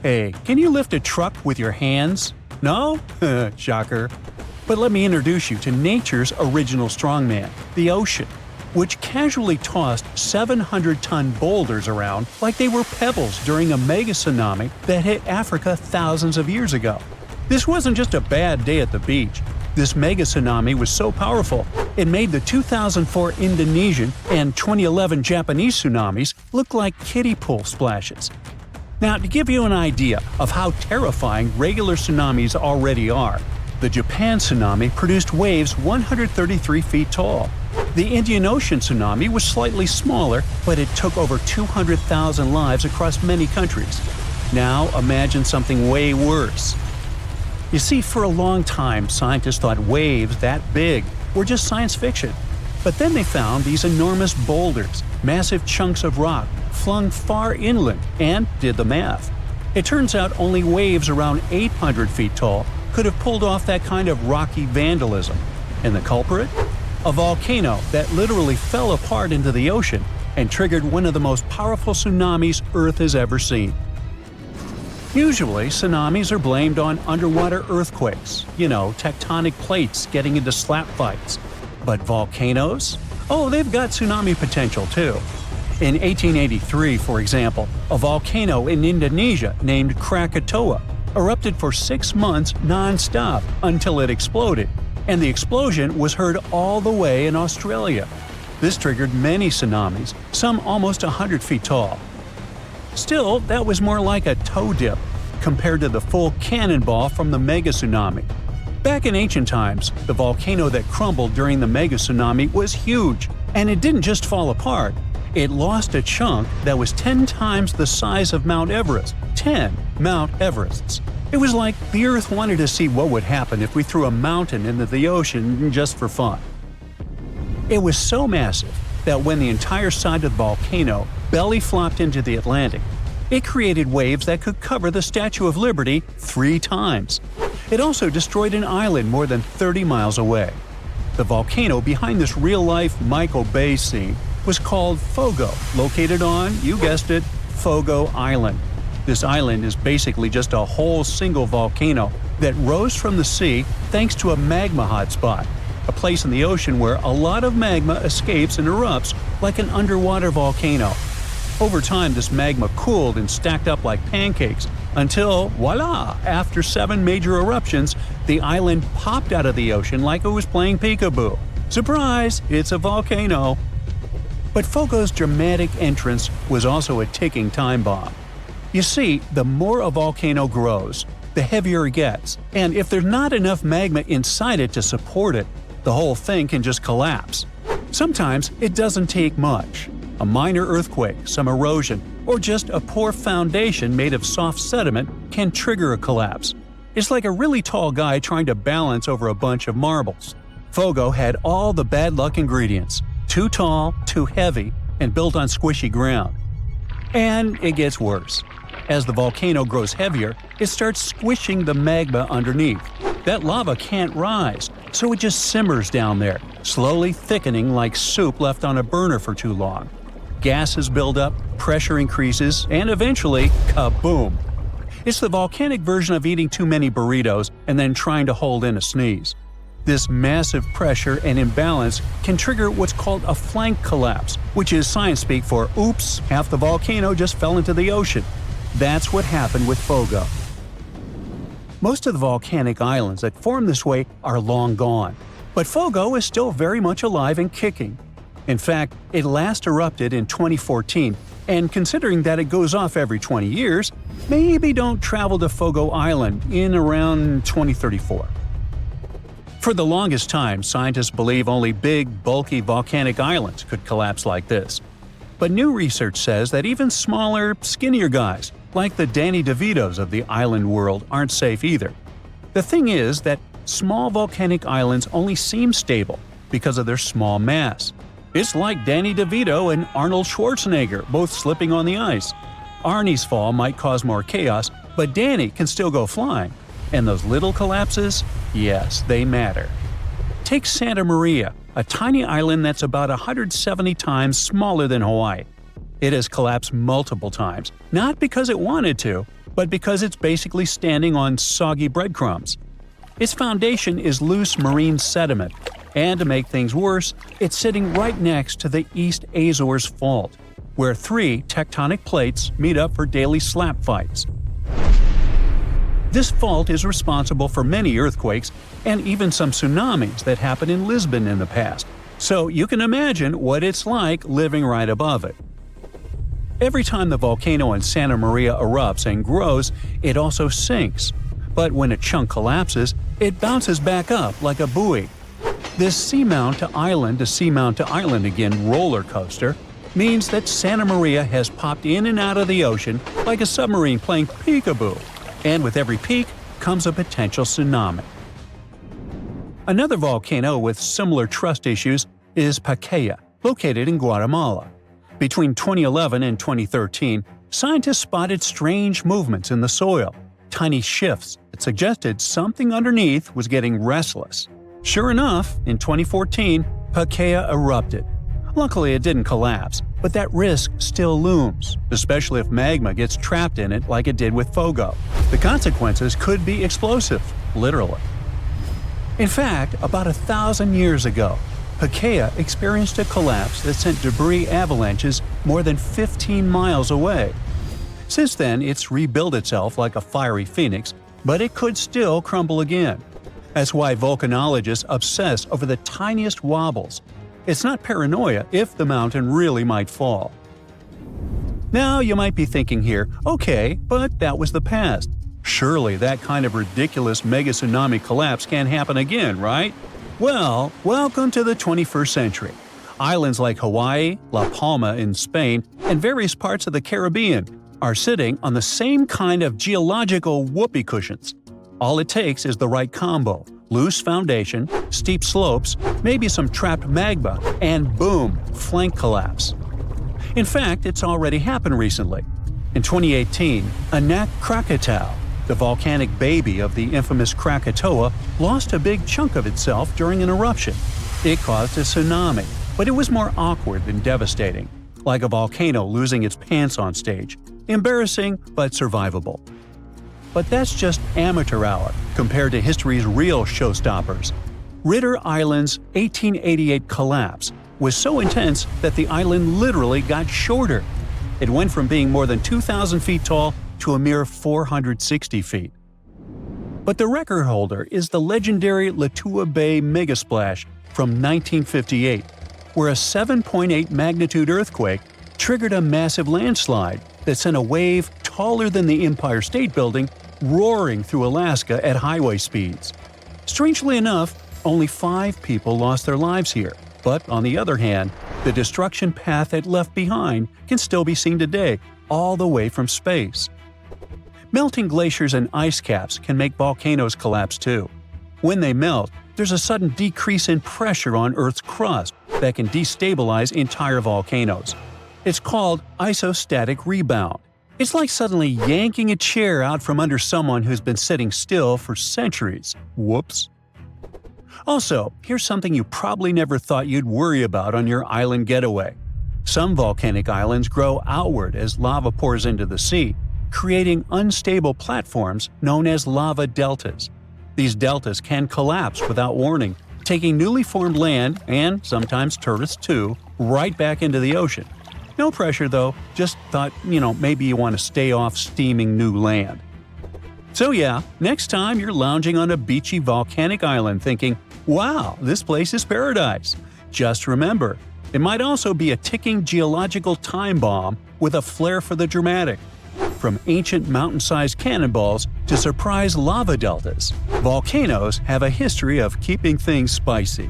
Hey, can you lift a truck with your hands? No? Shocker. But let me introduce you to nature's original strongman, the ocean, which casually tossed 700-ton boulders around like they were pebbles during a mega tsunami that hit Africa thousands of years ago. This wasn't just a bad day at the beach. This mega tsunami was so powerful, it made the 2004 Indonesian and 2011 Japanese tsunamis look like kiddie pool splashes. Now, to give you an idea of how terrifying regular tsunamis already are, the Japan tsunami produced waves 133 feet tall. The Indian Ocean tsunami was slightly smaller, but it took over 200,000 lives across many countries. Now imagine something way worse. You see, for a long time, scientists thought waves that big were just science fiction. But then they found these enormous boulders, massive chunks of rock, flung far inland, and did the math. It turns out only waves around 800 feet tall could have pulled off that kind of rocky vandalism. And the culprit? A volcano that literally fell apart into the ocean and triggered one of the most powerful tsunamis Earth has ever seen. Usually, tsunamis are blamed on underwater earthquakes, tectonic plates getting into slap fights. But volcanoes? Oh, they've got tsunami potential too. In 1883, for example, a volcano in Indonesia named Krakatoa erupted for 6 months non-stop until it exploded, and the explosion was heard all the way in Australia. This triggered many tsunamis, some almost 100 feet tall. Still, that was more like a toe dip compared to the full cannonball from the mega tsunami. Back in ancient times, the volcano that crumbled during the mega tsunami was huge, and it didn't just fall apart. It lost a chunk that was 10 times the size of Mount Everest. 10 Mount Everests. It was like the Earth wanted to see what would happen if we threw a mountain into the ocean just for fun. It was so massive that when the entire side of the volcano belly flopped into the Atlantic, it created waves that could cover the Statue of Liberty 3 times. It also destroyed an island more than 30 miles away. The volcano behind this real-life Michael Bay scene was called Fogo, located on, you guessed it, Fogo Island. This island is basically just a whole single volcano that rose from the sea thanks to a magma hotspot, a place in the ocean where a lot of magma escapes and erupts like an underwater volcano. Over time, this magma cooled and stacked up like pancakes until, voila, after 7 major eruptions, the island popped out of the ocean like it was playing peekaboo. Surprise, it's a volcano. But Fogo's dramatic entrance was also a ticking time bomb. You see, the more a volcano grows, the heavier it gets, and if there's not enough magma inside it to support it, the whole thing can just collapse. Sometimes it doesn't take much. A minor earthquake, some erosion, or just a poor foundation made of soft sediment can trigger a collapse. It's like a really tall guy trying to balance over a bunch of marbles. Fogo had all the bad luck ingredients: too tall, too heavy, and built on squishy ground. And it gets worse. As the volcano grows heavier, it starts squishing the magma underneath. That lava can't rise, so it just simmers down there, slowly thickening like soup left on a burner for too long. Gases build up, pressure increases, and eventually, kaboom! It's the volcanic version of eating too many burritos and then trying to hold in a sneeze. This massive pressure and imbalance can trigger what's called a flank collapse, which is science speak for oops, half the volcano just fell into the ocean. That's what happened with Fogo. Most of the volcanic islands that form this way are long gone, but Fogo is still very much alive and kicking. In fact, it last erupted in 2014, and considering that it goes off every 20 years, maybe don't travel to Fogo Island in around 2034. For the longest time, scientists believe only big, bulky volcanic islands could collapse like this. But new research says that even smaller, skinnier guys, like the Danny DeVitos of the island world, aren't safe either. The thing is that small volcanic islands only seem stable because of their small mass. It's like Danny DeVito and Arnold Schwarzenegger both slipping on the ice. Arnie's fall might cause more chaos, but Danny can still go flying. And those little collapses? Yes, they matter. Take Santa Maria, a tiny island that's about 170 times smaller than Hawaii. It has collapsed multiple times, not because it wanted to, but because it's basically standing on soggy breadcrumbs. Its foundation is loose marine sediment, and to make things worse, it's sitting right next to the East Azores Fault, where 3 tectonic plates meet up for daily slap fights. This fault is responsible for many earthquakes and even some tsunamis that happened in Lisbon in the past, so you can imagine what it's like living right above it. Every time the volcano in Santa Maria erupts and grows, it also sinks. But when a chunk collapses, it bounces back up like a buoy. This seamount to island again roller coaster means that Santa Maria has popped in and out of the ocean like a submarine playing peekaboo, and with every peak comes a potential tsunami. Another volcano with similar trust issues is Pacaya, located in Guatemala. Between 2011 and 2013, scientists spotted strange movements in the soil, tiny shifts that suggested something underneath was getting restless. Sure enough, in 2014, Pacaya erupted. Luckily, it didn't collapse, but that risk still looms, especially if magma gets trapped in it like it did with Fogo. The consequences could be explosive, literally. In fact, about 1,000 years ago, Pacaya experienced a collapse that sent debris avalanches more than 15 miles away. Since then, it's rebuilt itself like a fiery phoenix, but it could still crumble again. That's why volcanologists obsess over the tiniest wobbles. It's not paranoia if the mountain really might fall. Now you might be thinking here, okay, but that was the past. Surely that kind of ridiculous mega tsunami collapse can't happen again, right? Well, welcome to the 21st century. Islands like Hawaii, La Palma in Spain, and various parts of the Caribbean are sitting on the same kind of geological whoopee cushions. All it takes is the right combo: loose foundation, steep slopes, maybe some trapped magma, and boom, flank collapse. In fact, it's already happened recently. In 2018, Anak Krakatau, the volcanic baby of the infamous Krakatoa, lost a big chunk of itself during an eruption. It caused a tsunami, but it was more awkward than devastating, like a volcano losing its pants on stage. Embarrassing, but survivable. But that's just amateur hour compared to history's real showstoppers. Ritter Island's 1888 collapse was so intense that the island literally got shorter. It went from being more than 2,000 feet tall to a mere 460 feet. But the record holder is the legendary Latua Bay megasplash from 1958, where a 7.8 magnitude earthquake triggered a massive landslide that sent a wave taller than the Empire State Building roaring through Alaska at highway speeds. Strangely enough, only 5 people lost their lives here, but on the other hand, the destruction path it left behind can still be seen today, all the way from space. Melting glaciers and ice caps can make volcanoes collapse too. When they melt, there's a sudden decrease in pressure on Earth's crust that can destabilize entire volcanoes. It's called isostatic rebound. It's like suddenly yanking a chair out from under someone who's been sitting still for centuries. Whoops. Also, here's something you probably never thought you'd worry about on your island getaway. Some volcanic islands grow outward as lava pours into the sea, creating unstable platforms known as lava deltas. These deltas can collapse without warning, taking newly formed land, and sometimes tourists too, right back into the ocean. No pressure though, just thought, maybe you want to stay off steaming new land. So yeah, next time you're lounging on a beachy volcanic island thinking, wow, this place is paradise, just remember, it might also be a ticking geological time bomb with a flair for the dramatic. From ancient mountain-sized cannonballs to surprise lava deltas, volcanoes have a history of keeping things spicy.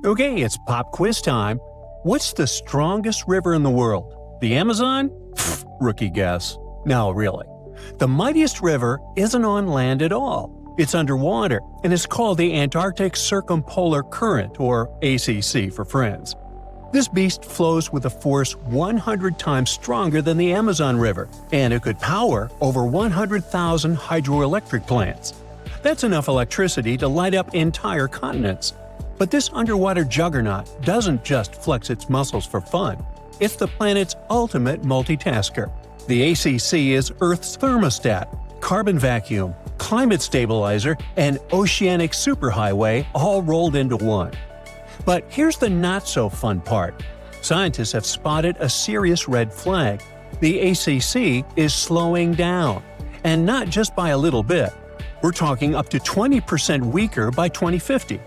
Okay, it's pop quiz time. What's the strongest river in the world? The Amazon? Pfft, rookie guess. No, really. The mightiest river isn't on land at all. It's underwater, and it's called the Antarctic Circumpolar Current, or ACC for friends. This beast flows with a force 100 times stronger than the Amazon River, and it could power over 100,000 hydroelectric plants. That's enough electricity to light up entire continents. But this underwater juggernaut doesn't just flex its muscles for fun. It's the planet's ultimate multitasker. The ACC is Earth's thermostat, carbon vacuum, climate stabilizer, and oceanic superhighway all rolled into one. But here's the not-so-fun part. Scientists have spotted a serious red flag. The ACC is slowing down. And not just by a little bit. We're talking up to 20% weaker by 2050.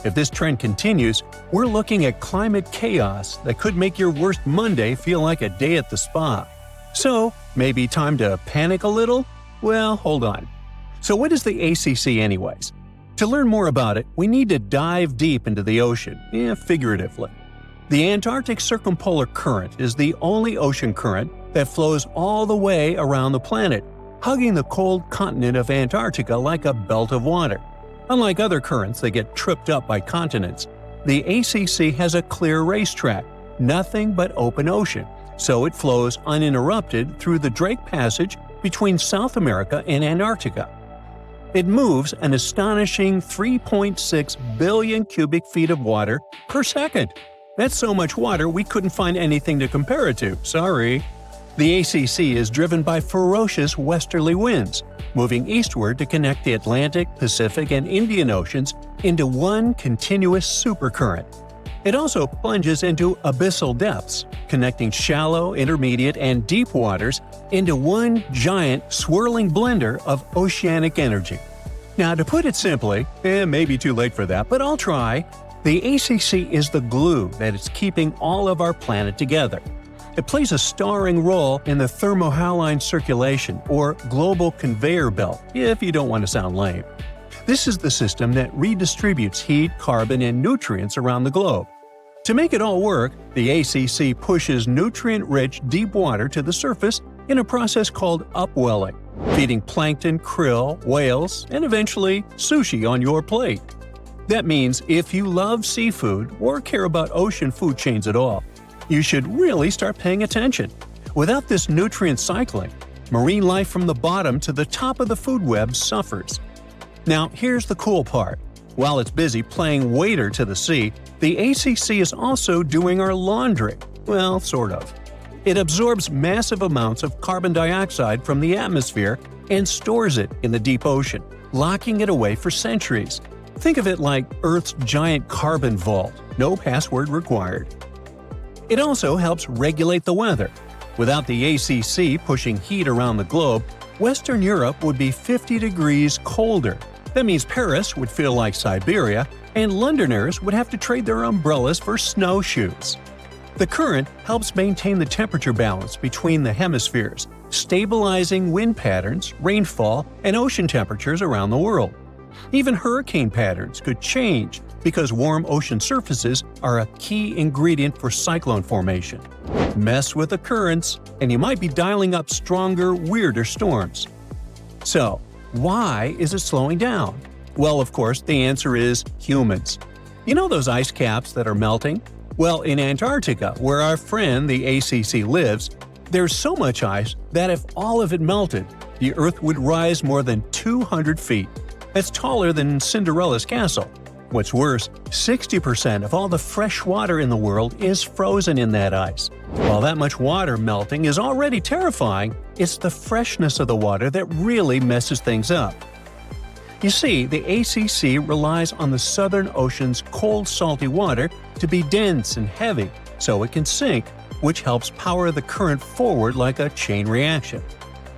If this trend continues, we're looking at climate chaos that could make your worst Monday feel like a day at the spa. So, maybe time to panic a little? Well, hold on. So what is the ACC anyways? To learn more about it, we need to dive deep into the ocean, figuratively. The Antarctic circumpolar current is the only ocean current that flows all the way around the planet, hugging the cold continent of Antarctica like a belt of water. Unlike other currents that get tripped up by continents, the ACC has a clear racetrack, nothing but open ocean, so it flows uninterrupted through the Drake Passage between South America and Antarctica. It moves an astonishing 3.6 billion cubic feet of water per second. That's so much water we couldn't find anything to compare it to, sorry. The ACC is driven by ferocious westerly winds, moving eastward to connect the Atlantic, Pacific, and Indian Oceans into one continuous supercurrent. It also plunges into abyssal depths, connecting shallow, intermediate, and deep waters into one giant, swirling blender of oceanic energy. Now, to put it simply, maybe too late for that, but I'll try, the ACC is the glue that is keeping all of our planet together. It plays a starring role in the thermohaline circulation, or global conveyor belt, if you don't want to sound lame. This is the system that redistributes heat, carbon, and nutrients around the globe. To make it all work, the ACC pushes nutrient-rich deep water to the surface in a process called upwelling, feeding plankton, krill, whales, and eventually sushi on your plate. That means if you love seafood or care about ocean food chains at all, you should really start paying attention. Without this nutrient cycling, marine life from the bottom to the top of the food web suffers. Now, here's the cool part. While it's busy playing waiter to the sea, the ACC is also doing our laundry. Well, sort of. It absorbs massive amounts of carbon dioxide from the atmosphere and stores it in the deep ocean, locking it away for centuries. Think of it like Earth's giant carbon vault, no password required. It also helps regulate the weather. Without the ACC pushing heat around the globe, Western Europe would be 50 degrees colder. That means Paris would feel like Siberia, and Londoners would have to trade their umbrellas for snowshoes. The current helps maintain the temperature balance between the hemispheres, stabilizing wind patterns, rainfall, and ocean temperatures around the world. Even hurricane patterns could change because warm ocean surfaces are a key ingredient for cyclone formation. Mess with the currents, and you might be dialing up stronger, weirder storms. So, why is it slowing down? Well, of course, the answer is humans. You know those ice caps that are melting? Well, in Antarctica, where our friend the ACC lives, there's so much ice that if all of it melted, the Earth would rise more than 200 feet. That's taller than Cinderella's castle. What's worse, 60% of all the fresh water in the world is frozen in that ice. While that much water melting is already terrifying, it's the freshness of the water that really messes things up. You see, the ACC relies on the Southern Ocean's cold, salty water to be dense and heavy so it can sink, which helps power the current forward like a chain reaction.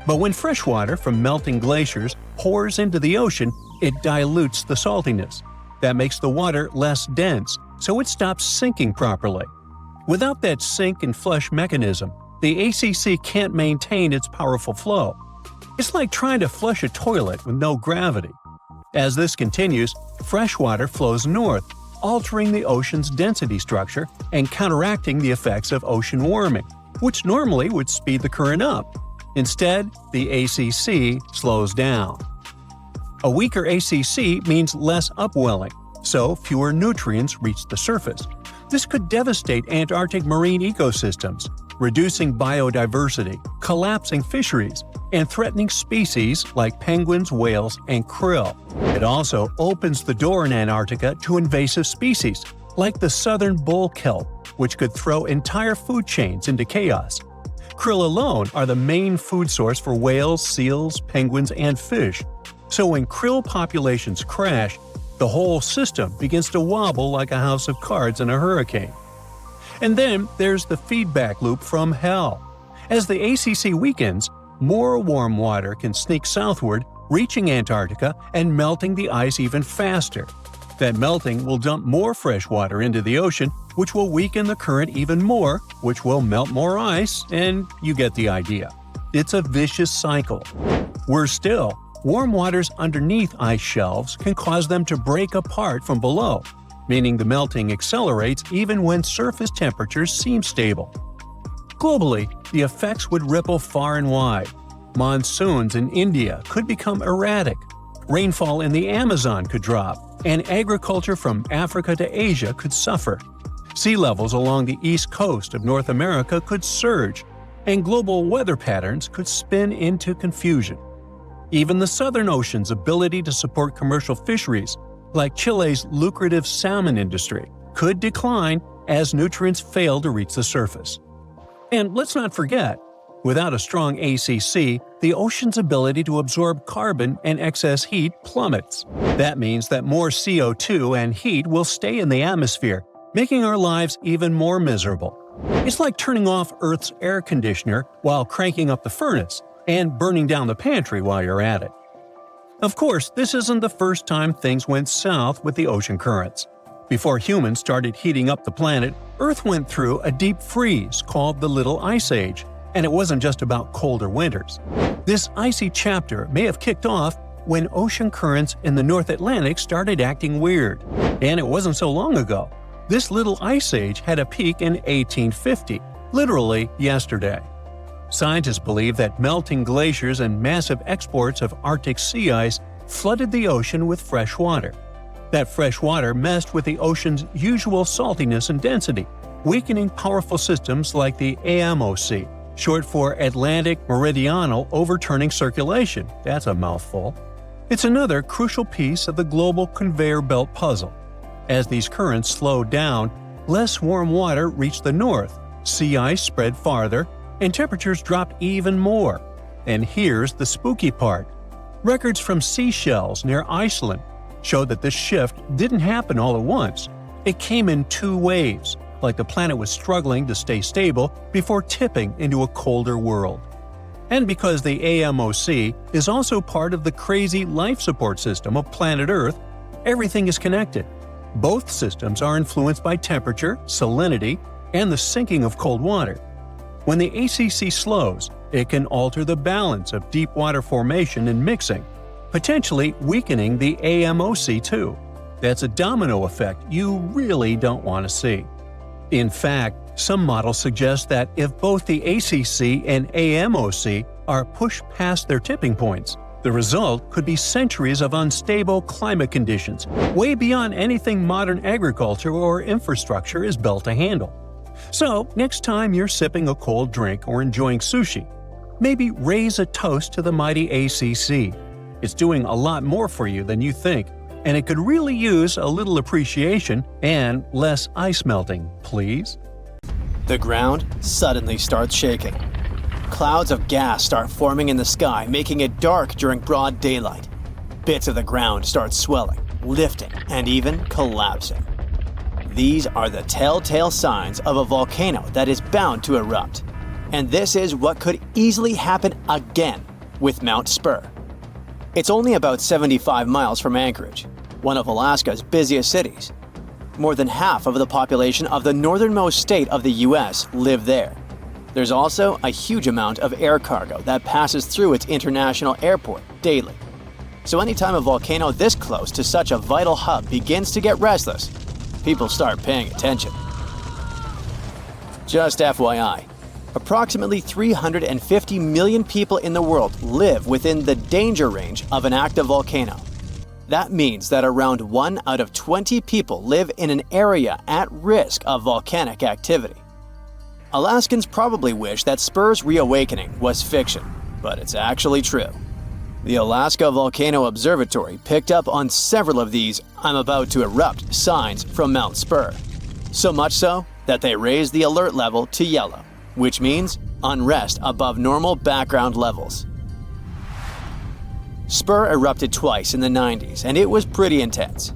But when fresh water from melting glaciers pours into the ocean, it dilutes the saltiness. That makes the water less dense, so it stops sinking properly. Without that sink and flush mechanism, the ACC can't maintain its powerful flow. It's like trying to flush a toilet with no gravity. As this continues, fresh water flows north, altering the ocean's density structure and counteracting the effects of ocean warming, which normally would speed the current up. Instead, the ACC slows down. A weaker ACC means less upwelling, so fewer nutrients reach the surface. This could devastate Antarctic marine ecosystems, reducing biodiversity, collapsing fisheries, and threatening species like penguins, whales, and krill. It also opens the door in Antarctica to invasive species, like the southern bull kelp, which could throw entire food chains into chaos. Krill alone are the main food source for whales, seals, penguins, and fish. So when krill populations crash, the whole system begins to wobble like a house of cards in a hurricane. And then there's the feedback loop from hell. As the ACC weakens, more warm water can sneak southward, reaching Antarctica and melting the ice even faster. That melting will dump more fresh water into the ocean, which will weaken the current even more, which will melt more ice, and you get the idea. It's a vicious cycle. Worse still, warm waters underneath ice shelves can cause them to break apart from below, meaning the melting accelerates even when surface temperatures seem stable. Globally, the effects would ripple far and wide. Monsoons in India could become erratic, rainfall in the Amazon could drop, and agriculture from Africa to Asia could suffer. Sea levels along the east coast of North America could surge, and global weather patterns could spin into confusion. Even the Southern Ocean's ability to support commercial fisheries, like Chile's lucrative salmon industry, could decline as nutrients fail to reach the surface. And let's not forget, without a strong ACC, the ocean's ability to absorb carbon and excess heat plummets. That means that more CO2 and heat will stay in the atmosphere, making our lives even more miserable. It's like turning off Earth's air conditioner while cranking up the furnace, and burning down the pantry while you're at it. Of course, this isn't the first time things went south with the ocean currents. Before humans started heating up the planet, Earth went through a deep freeze called the Little Ice Age, and it wasn't just about colder winters. This icy chapter may have kicked off when ocean currents in the North Atlantic started acting weird. And it wasn't so long ago. This Little Ice Age had a peak in 1850, literally yesterday. Scientists believe that melting glaciers and massive exports of Arctic sea ice flooded the ocean with fresh water. That fresh water messed with the ocean's usual saltiness and density, weakening powerful systems like the AMOC, short for Atlantic Meridional Overturning Circulation. That's a mouthful. It's another crucial piece of the global conveyor belt puzzle. As these currents slowed down, less warm water reached the north, sea ice spread farther, and temperatures dropped even more. And here's the spooky part. Records from seashells near Iceland show that this shift didn't happen all at once. It came in two waves, like the planet was struggling to stay stable before tipping into a colder world. And because the AMOC is also part of the crazy life support system of planet Earth, everything is connected. Both systems are influenced by temperature, salinity, and the sinking of cold water. When the ACC slows, it can alter the balance of deep water formation and mixing, potentially weakening the AMOC too. That's a domino effect you really don't want to see. In fact, some models suggest that if both the ACC and AMOC are pushed past their tipping points, the result could be centuries of unstable climate conditions, way beyond anything modern agriculture or infrastructure is built to handle. So, next time you're sipping a cold drink or enjoying sushi, maybe raise a toast to the mighty ACC. It's doing a lot more for you than you think, and it could really use a little appreciation and less ice melting, please. The ground suddenly starts shaking. Clouds of gas start forming in the sky, making it dark during broad daylight. Bits of the ground start swelling, lifting, and even collapsing. These are the telltale signs of a volcano that is bound to erupt. And this is what could easily happen again with Mount Spur. It's only about 75 miles from Anchorage, one of Alaska's busiest cities. More than half of the population of the northernmost state of the US live there. There's also a huge amount of air cargo that passes through its international airport daily. So anytime a volcano this close to such a vital hub begins to get restless, people start paying attention. Just FYI, approximately 350 million people in the world live within the danger range of an active volcano. That means that around 1 out of 20 people live in an area at risk of volcanic activity. Alaskans probably wish that Spur's reawakening was fiction, but it's actually true. The Alaska Volcano Observatory picked up on several of these "I'm about to erupt" signs from Mount Spur. So much so that they raised the alert level to yellow, which means unrest above normal background levels. Spur erupted twice in the 90s, and it was pretty intense.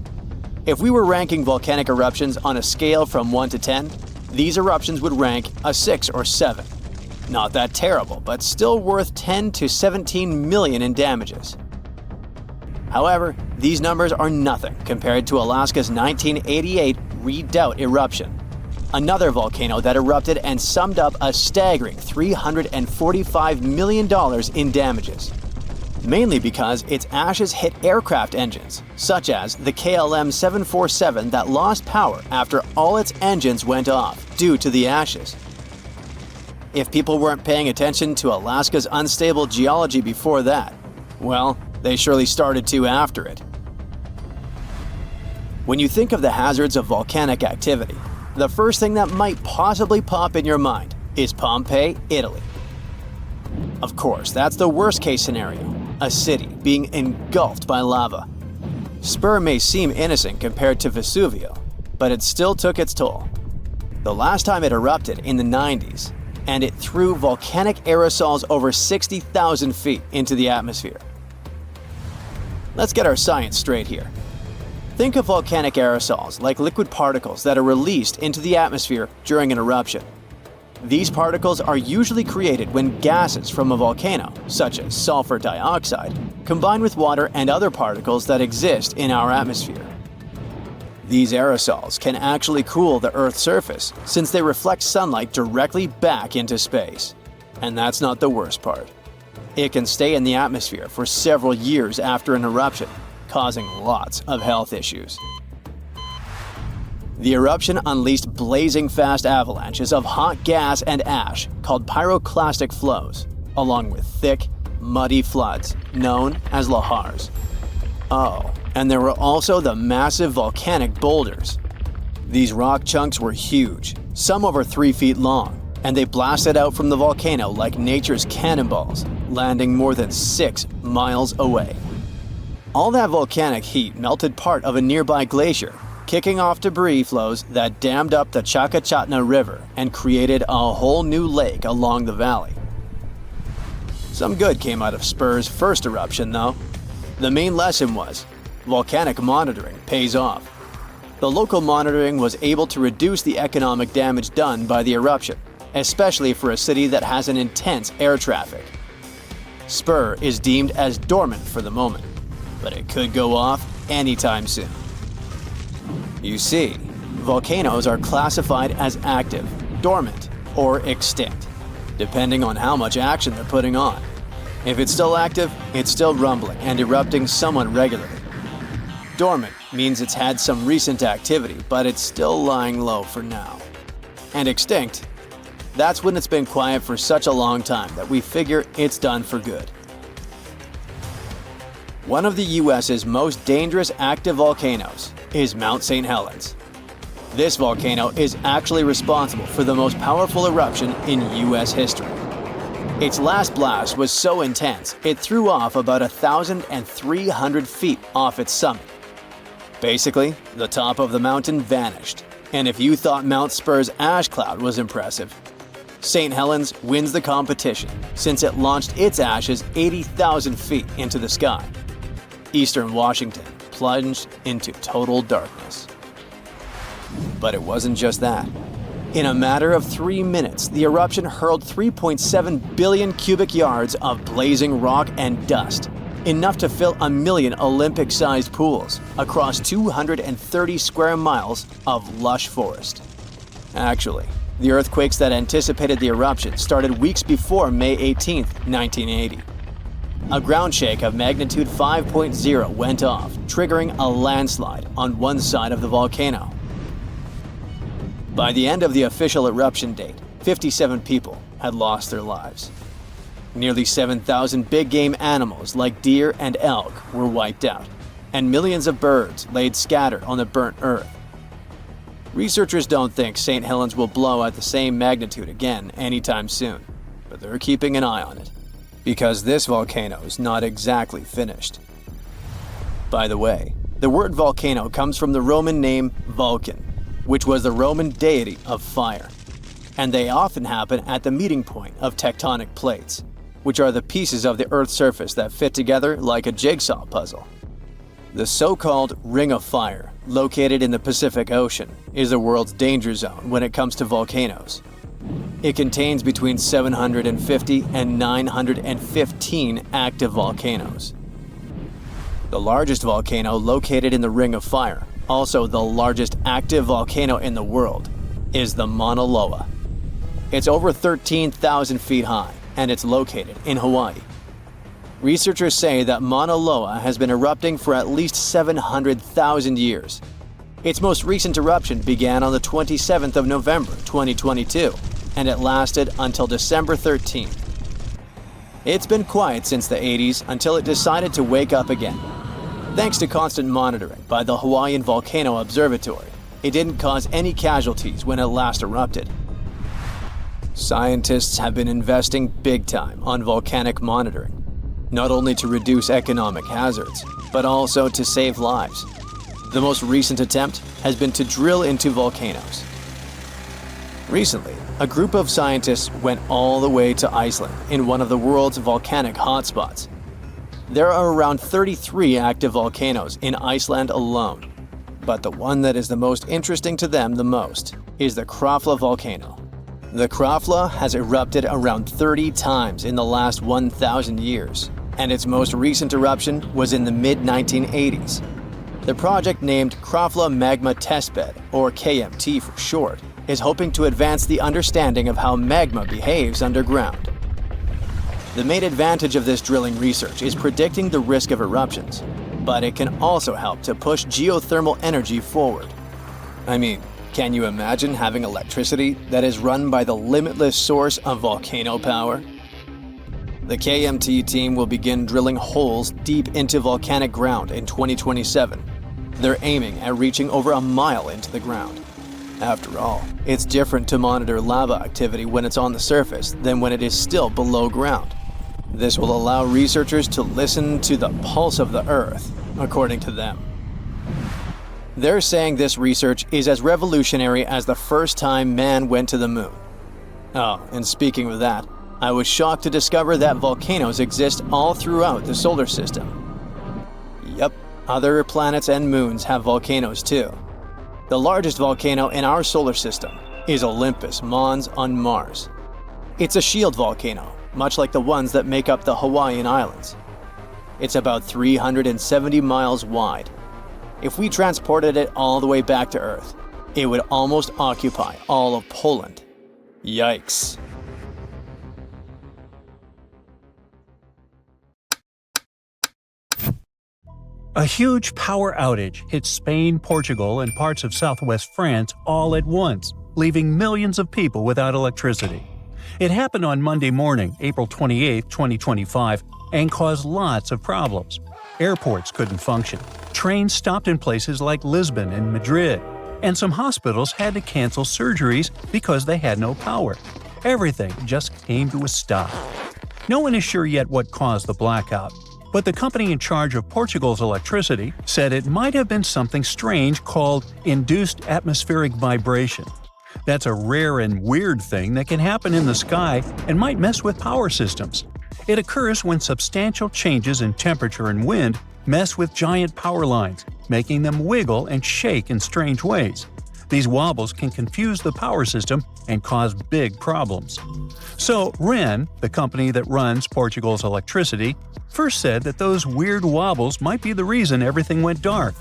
If we were ranking volcanic eruptions on a scale from 1 to 10, these eruptions would rank a 6 or 7. Not that terrible, but still worth 10 to 17 million in damages. However, these numbers are nothing compared to Alaska's 1988 Redoubt eruption, another volcano that erupted and summed up a staggering $345 million in damages, mainly because its ashes hit aircraft engines, such as the KLM 747 that lost power after all its engines went off due to the ashes. If people weren't paying attention to Alaska's unstable geology before that, well, they surely started to after it. When you think of the hazards of volcanic activity, the first thing that might possibly pop in your mind is Pompeii, Italy. Of course, that's the worst-case scenario, a city being engulfed by lava. Spur may seem innocent compared to Vesuvio, but it still took its toll. The last time it erupted in the 90s, and it threw volcanic aerosols over 60,000 feet into the atmosphere. Let's get our science straight here. Think of volcanic aerosols like liquid particles that are released into the atmosphere during an eruption. These particles are usually created when gases from a volcano, such as sulfur dioxide, combine with water and other particles that exist in our atmosphere. These aerosols can actually cool the Earth's surface since they reflect sunlight directly back into space. And that's not the worst part. It can stay in the atmosphere for several years after an eruption, causing lots of health issues. The eruption unleashed blazing fast avalanches of hot gas and ash called pyroclastic flows, along with thick, muddy floods known as lahars. Oh, and there were also the massive volcanic boulders. These rock chunks were huge, some over 3 feet long, and they blasted out from the volcano like nature's cannonballs, landing more than 6 miles away. All that volcanic heat melted part of a nearby glacier, kicking off debris flows that dammed up the Chakachatna River and created a whole new lake along the valley. Some good came out of Spur's first eruption, though. The main lesson was, volcanic monitoring pays off. The local monitoring was able to reduce the economic damage done by the eruption, especially for a city that has an intense air traffic. Spur is deemed as dormant for the moment, but it could go off anytime soon. You see, volcanoes are classified as active, dormant, or extinct, depending on how much action they're putting on. If it's still active, it's still rumbling and erupting somewhat regularly. Dormant means it's had some recent activity, but it's still lying low for now. And extinct, that's when it's been quiet for such a long time that we figure it's done for good. One of the US's most dangerous active volcanoes is Mount St. Helens. This volcano is actually responsible for the most powerful eruption in US history. Its last blast was so intense, it threw off about 1,300 feet off its summit. Basically, the top of the mountain vanished, and if you thought Mount Spur's ash cloud was impressive, St. Helens wins the competition since it launched its ashes 80,000 feet into the sky. Eastern Washington plunged into total darkness. But it wasn't just that. In a matter of 3 minutes, the eruption hurled 3.7 billion cubic yards of blazing rock and dust, enough to fill 1 million Olympic-sized pools across 230 square miles of lush forest. Actually, the earthquakes that anticipated the eruption started weeks before May 18, 1980. A ground shake of magnitude 5.0 went off, triggering a landslide on one side of the volcano. By the end of the official eruption date, 57 people had lost their lives. Nearly 7,000 big-game animals like deer and elk were wiped out, and millions of birds laid scattered on the burnt earth. Researchers don't think St. Helens will blow at the same magnitude again anytime soon, but they're keeping an eye on it, because this volcano is not exactly finished. By the way, the word volcano comes from the Roman name Vulcan, which was the Roman deity of fire. And they often happen at the meeting point of tectonic plates, which are the pieces of the Earth's surface that fit together like a jigsaw puzzle. The so-called Ring of Fire, located in the Pacific Ocean, is the world's danger zone when it comes to volcanoes. It contains between 750 and 915 active volcanoes. The largest volcano located in the Ring of Fire, also the largest active volcano in the world, is the Mauna Loa. It's over 13,000 feet high, and it's located in Hawaii. Researchers say that Mauna Loa has been erupting for at least 700,000 years. Its most recent eruption began on the 27th of November 2022, and it lasted until December 13th. It's been quiet since the 80s until it decided to wake up again. Thanks to constant monitoring by the Hawaiian Volcano Observatory, it didn't cause any casualties when it last erupted. Scientists have been investing big time on volcanic monitoring, not only to reduce economic hazards, but also to save lives. The most recent attempt has been to drill into volcanoes. Recently, a group of scientists went all the way to Iceland in one of the world's volcanic hotspots. There are around 33 active volcanoes in Iceland alone, but the one that is the most interesting to them the most is the Krafla volcano. The Krafla has erupted around 30 times in the last 1,000 years, and its most recent eruption was in the mid-1980s. The project, named Krafla Magma Testbed, or KMT for short, is hoping to advance the understanding of how magma behaves underground. The main advantage of this drilling research is predicting the risk of eruptions, but it can also help to push geothermal energy forward. I mean, can you imagine having electricity that is run by the limitless source of volcano power? The KMT team will begin drilling holes deep into volcanic ground in 2027. They're aiming at reaching over a mile into the ground. After all, it's different to monitor lava activity when it's on the surface than when it is still below ground. This will allow researchers to listen to the pulse of the Earth, according to them. They're saying this research is as revolutionary as the first time man went to the moon. Oh, and speaking of that, I was shocked to discover that volcanoes exist all throughout the solar system. Yep, other planets and moons have volcanoes too. The largest volcano in our solar system is Olympus Mons on Mars. It's a shield volcano, much like the ones that make up the Hawaiian Islands. It's about 370 miles wide. If we transported it all the way back to Earth, it would almost occupy all of Poland. Yikes. A huge power outage hit Spain, Portugal, and parts of southwest France all at once, leaving millions of people without electricity. It happened on Monday morning, April 28, 2025, and caused lots of problems. Airports couldn't function, trains stopped in places like Lisbon and Madrid, and some hospitals had to cancel surgeries because they had no power. Everything just came to a stop. No one is sure yet what caused the blackout, but the company in charge of Portugal's electricity said it might have been something strange called induced atmospheric vibration. That's a rare and weird thing that can happen in the sky and might mess with power systems. It occurs when substantial changes in temperature and wind mess with giant power lines, making them wiggle and shake in strange ways. These wobbles can confuse the power system and cause big problems. So REN, the company that runs Portugal's electricity, first said that those weird wobbles might be the reason everything went dark.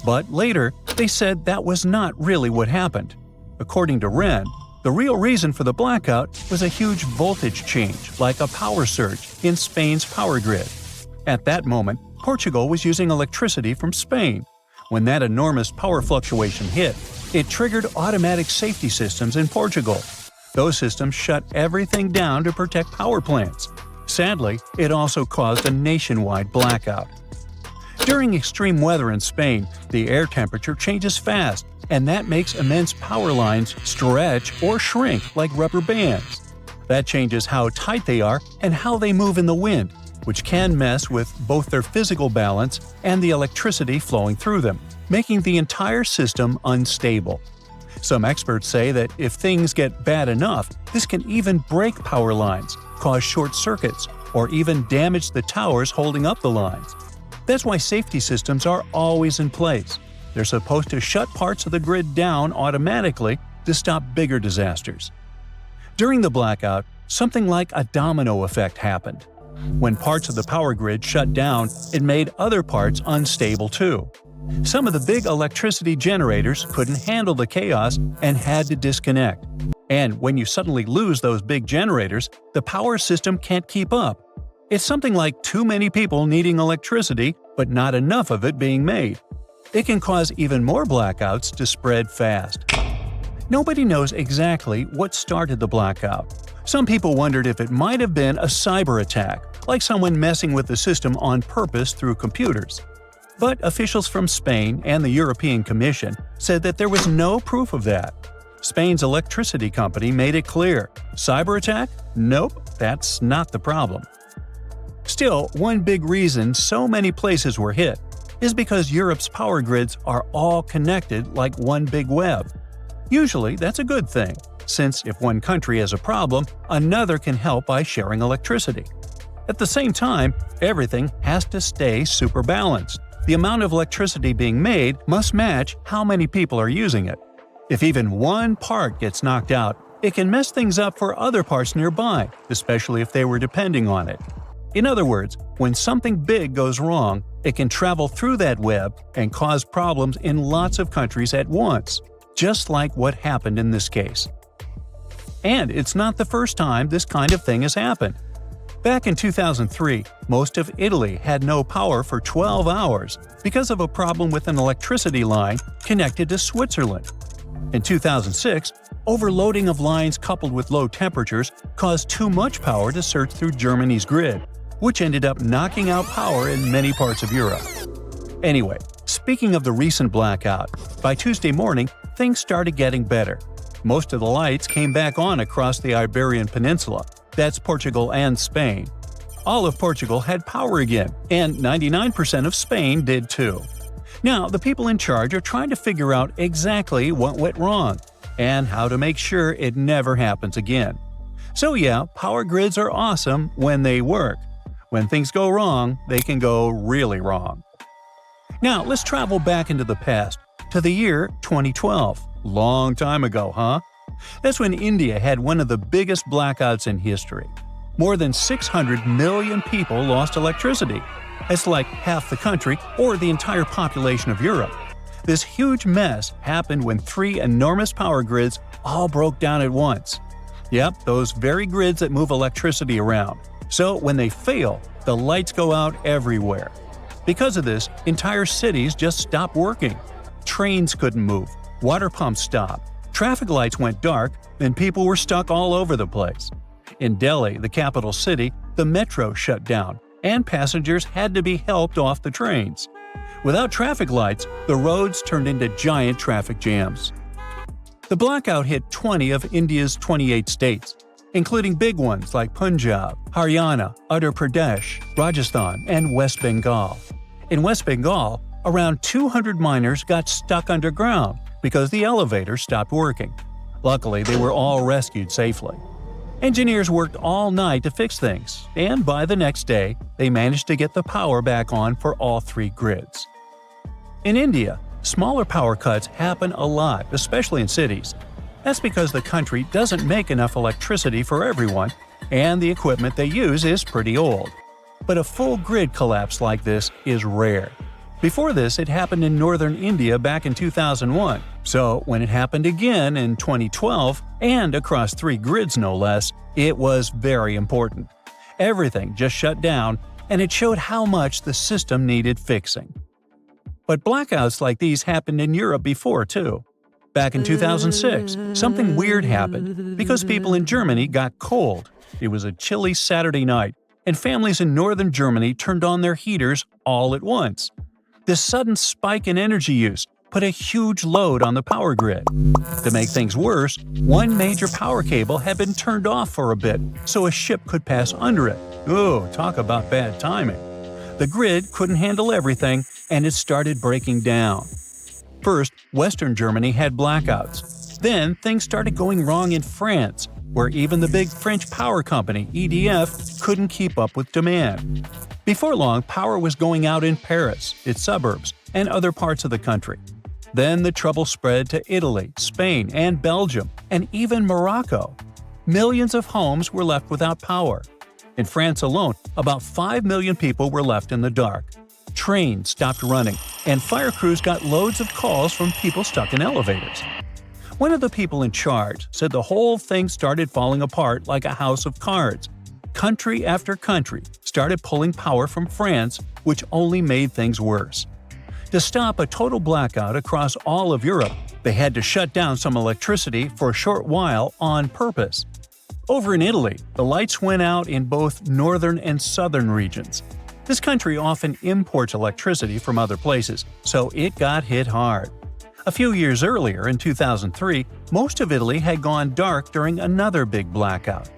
But later, they said that was not really what happened. According to REN, the real reason for the blackout was a huge voltage change, like a power surge, in Spain's power grid. At that moment, Portugal was using electricity from Spain. When that enormous power fluctuation hit, it triggered automatic safety systems in Portugal. Those systems shut everything down to protect power plants. Sadly, it also caused a nationwide blackout. During extreme weather in Spain, the air temperature changes fast, and that makes immense power lines stretch or shrink like rubber bands. That changes how tight they are and how they move in the wind, which can mess with both their physical balance and the electricity flowing through them, making the entire system unstable. Some experts say that if things get bad enough, this can even break power lines, cause short circuits, or even damage the towers holding up the lines. That's why safety systems are always in place. They're supposed to shut parts of the grid down automatically to stop bigger disasters. During the blackout, something like a domino effect happened. When parts of the power grid shut down, it made other parts unstable too. Some of the big electricity generators couldn't handle the chaos and had to disconnect. And when you suddenly lose those big generators, the power system can't keep up. It's something like too many people needing electricity, but not enough of it being made. It can cause even more blackouts to spread fast. Nobody knows exactly what started the blackout. Some people wondered if it might have been a cyber attack, like someone messing with the system on purpose through computers. But officials from Spain and the European Commission said that there was no proof of that. Spain's electricity company made it clear. Cyber attack? Nope, that's not the problem. Still, one big reason so many places were hit is because Europe's power grids are all connected like one big web. Usually, that's a good thing, since if one country has a problem, another can help by sharing electricity. At the same time, everything has to stay super balanced. The amount of electricity being made must match how many people are using it. If even one part gets knocked out, it can mess things up for other parts nearby, especially if they were depending on it. In other words, when something big goes wrong, it can travel through that web and cause problems in lots of countries at once, just like what happened in this case. And it's not the first time this kind of thing has happened. Back in 2003, most of Italy had no power for 12 hours because of a problem with an electricity line connected to Switzerland. In 2006, overloading of lines coupled with low temperatures caused too much power to surge through Germany's grid, which ended up knocking out power in many parts of Europe. Anyway, speaking of the recent blackout, by Tuesday morning, things started getting better. Most of the lights came back on across the Iberian Peninsula. That's Portugal and Spain. All of Portugal had power again, and 99% of Spain did too. Now, the people in charge are trying to figure out exactly what went wrong and how to make sure it never happens again. So yeah, power grids are awesome when they work. When things go wrong, they can go really wrong. Now, let's travel back into the past, to the year 2012. Long time ago, huh? That's when India had one of the biggest blackouts in history. More than 600 million people lost electricity. That's like half the country or the entire population of Europe. This huge mess happened when 3 enormous power grids all broke down at once. Yep, those very grids that move electricity around. So when they fail, the lights go out everywhere. Because of this, entire cities just stopped working. Trains couldn't move, water pumps stopped, traffic lights went dark, and people were stuck all over the place. In Delhi, the capital city, the metro shut down, and passengers had to be helped off the trains. Without traffic lights, the roads turned into giant traffic jams. The blackout hit 20 of India's 28 states, including big ones like Punjab, Haryana, Uttar Pradesh, Rajasthan, and West Bengal. In West Bengal, around 200 miners got stuck underground because the elevator stopped working. Luckily, they were all rescued safely. Engineers worked all night to fix things, and by the next day, they managed to get the power back on for all 3 grids. In India, smaller power cuts happen a lot, especially in cities. That's because the country doesn't make enough electricity for everyone, and the equipment they use is pretty old. But a full grid collapse like this is rare. Before this, it happened in northern India back in 2001, so when it happened again in 2012, and across 3 grids no less, it was very important. Everything just shut down, and it showed how much the system needed fixing. But blackouts like these happened in Europe before too. Back in 2006, something weird happened because people in Germany got cold. It was a chilly Saturday night, and families in northern Germany turned on their heaters all at once. This sudden spike in energy use put a huge load on the power grid. To make things worse, one major power cable had been turned off for a bit so a ship could pass under it. Ooh, talk about bad timing. The grid couldn't handle everything, and it started breaking down. First, Western Germany had blackouts. Then things started going wrong in France, where even the big French power company, EDF, couldn't keep up with demand. Before long, power was going out in Paris, its suburbs, and other parts of the country. Then the trouble spread to Italy, Spain, and Belgium, and even Morocco. Millions of homes were left without power. In France alone, about 5 million people were left in the dark. Trains stopped running, and fire crews got loads of calls from people stuck in elevators. One of the people in charge said the whole thing started falling apart like a house of cards. Country after country started pulling power from France, which only made things worse. To stop a total blackout across all of Europe, they had to shut down some electricity for a short while on purpose. Over in Italy, the lights went out in both northern and southern regions. This country often imports electricity from other places, so it got hit hard. A few years earlier, in 2003, most of Italy had gone dark during another big blackout.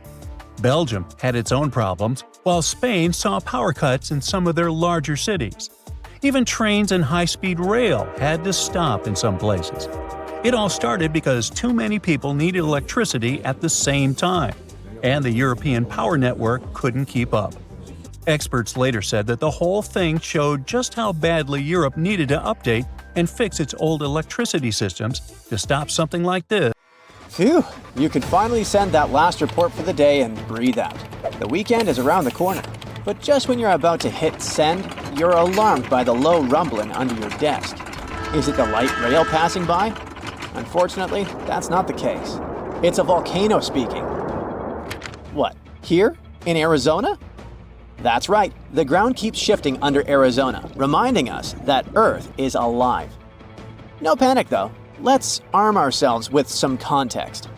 Belgium had its own problems, while Spain saw power cuts in some of their larger cities. Even trains and high-speed rail had to stop in some places. It all started because too many people needed electricity at the same time, and the European power network couldn't keep up. Experts later said that the whole thing showed just how badly Europe needed to update and fix its old electricity systems to stop something like this. Phew, you can finally send that last report for the day and breathe out. The weekend is around the corner. But just when you're about to hit send, you're alarmed by the low rumbling under your desk. Is it the light rail passing by? Unfortunately, that's not the case. It's a volcano speaking. What, here? In Arizona? That's right, the ground keeps shifting under Arizona, reminding us that Earth is alive. No panic though. Let's arm ourselves with some context.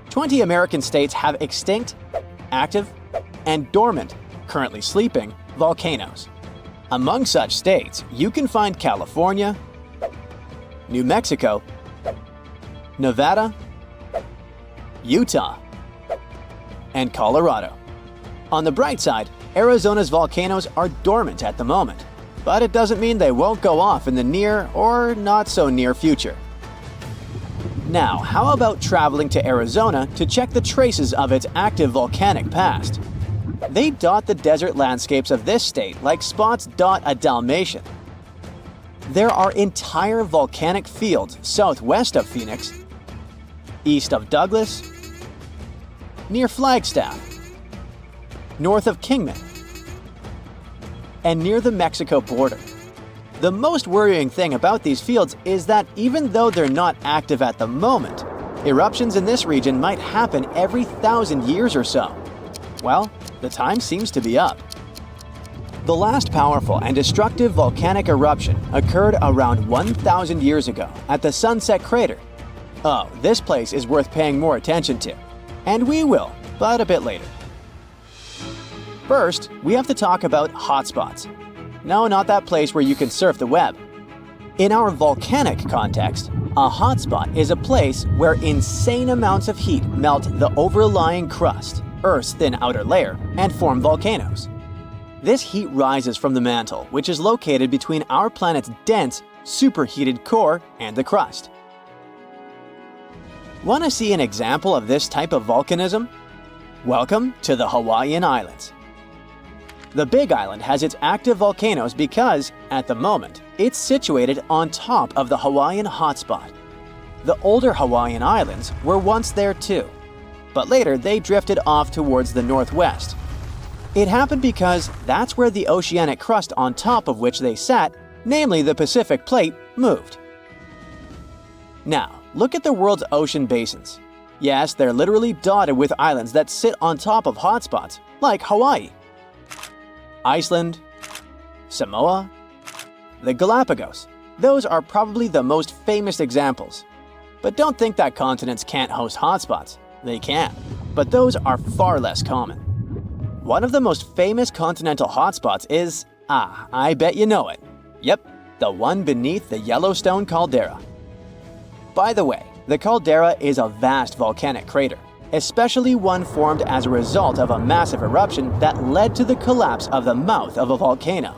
20 American states have extinct, active, and dormant, currently sleeping, volcanoes. Among such states, you can find California, New Mexico, Nevada, Utah, and Colorado. On the bright side, Arizona's volcanoes are dormant at the moment, but it doesn't mean they won't go off in the near or not so near future. Now, how about traveling to Arizona to check the traces of its active volcanic past? They dot the desert landscapes of this state like spots dot a Dalmatian. There are entire volcanic fields southwest of Phoenix, east of Douglas, near Flagstaff, north of Kingman, and near the Mexico border. The most worrying thing about these fields is that even though they're not active at the moment, eruptions in this region might happen every 1,000 years or so. Well, the time seems to be up. The last powerful and destructive volcanic eruption occurred around 1,000 years ago at the Sunset Crater. Oh, this place is worth paying more attention to. And we will, but a bit later. First, we have to talk about hotspots. No, not that place where you can surf the web. In our volcanic context, a hotspot is a place where insane amounts of heat melt the overlying crust, Earth's thin outer layer, and form volcanoes. This heat rises from the mantle, which is located between our planet's dense, superheated core and the crust. Want to see an example of this type of volcanism? Welcome to the Hawaiian Islands. The Big Island has its active volcanoes because, at the moment, it's situated on top of the Hawaiian hotspot. The older Hawaiian Islands were once there too, but later they drifted off towards the northwest. It happened because that's where the oceanic crust on top of which they sat, namely the Pacific Plate, moved. Now, look at the world's ocean basins. Yes, they're literally dotted with islands that sit on top of hotspots, like Hawaii, Iceland, Samoa, the Galapagos. Those are probably the most famous examples. But don't think that continents can't host hotspots. They can, but those are far less common. One of the most famous continental hotspots is, I bet you know it. Yep, the one beneath the Yellowstone caldera. By the way, the caldera is a vast volcanic crater, especially one formed as a result of a massive eruption that led to the collapse of the mouth of a volcano.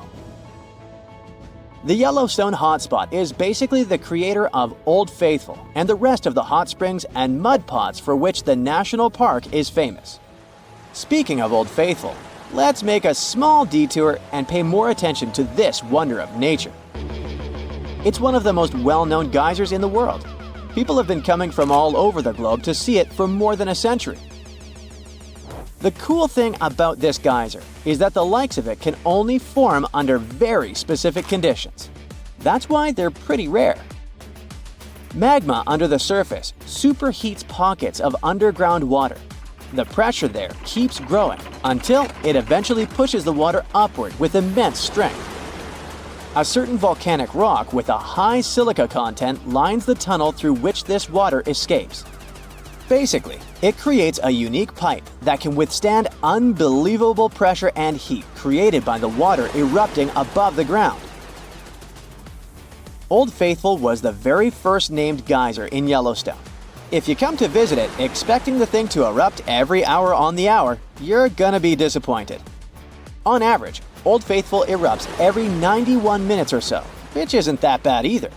The Yellowstone hotspot is basically the creator of Old Faithful and the rest of the hot springs and mud pots for which the national park is famous. Speaking of Old Faithful, let's make a small detour and pay more attention to this wonder of nature. It's one of the most well-known geysers in the world. People have been coming from all over the globe to see it for more than a century. The cool thing about this geyser is that the likes of it can only form under very specific conditions. That's why they're pretty rare. Magma under the surface superheats pockets of underground water. The pressure there keeps growing until it eventually pushes the water upward with immense strength. A certain volcanic rock with a high silica content lines the tunnel through which this water escapes. Basically, it creates a unique pipe that can withstand unbelievable pressure and heat created by the water erupting above the ground. Old Faithful was the very first named geyser in Yellowstone. If you come to visit it expecting the thing to erupt every hour on the hour, you're gonna be disappointed. On average, Old Faithful erupts every 91 minutes or so, which isn't that bad either.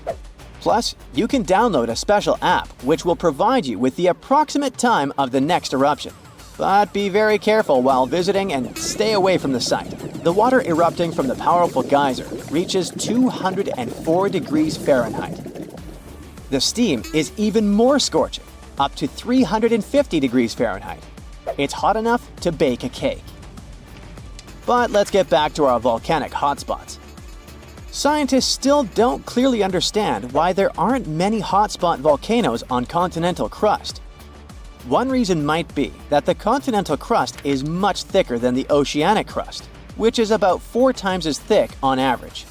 Plus, you can download a special app which will provide you with the approximate time of the next eruption. But be very careful while visiting and stay away from the site. The water erupting from the powerful geyser reaches 204 degrees Fahrenheit. The steam is even more scorching, up to 350 degrees Fahrenheit. It's hot enough to bake a cake. But let's get back to our volcanic hotspots. Scientists still don't clearly understand why there aren't many hotspot volcanoes on continental crust. One reason might be that the continental crust is much thicker than the oceanic crust, which is about 4 times as thick on average.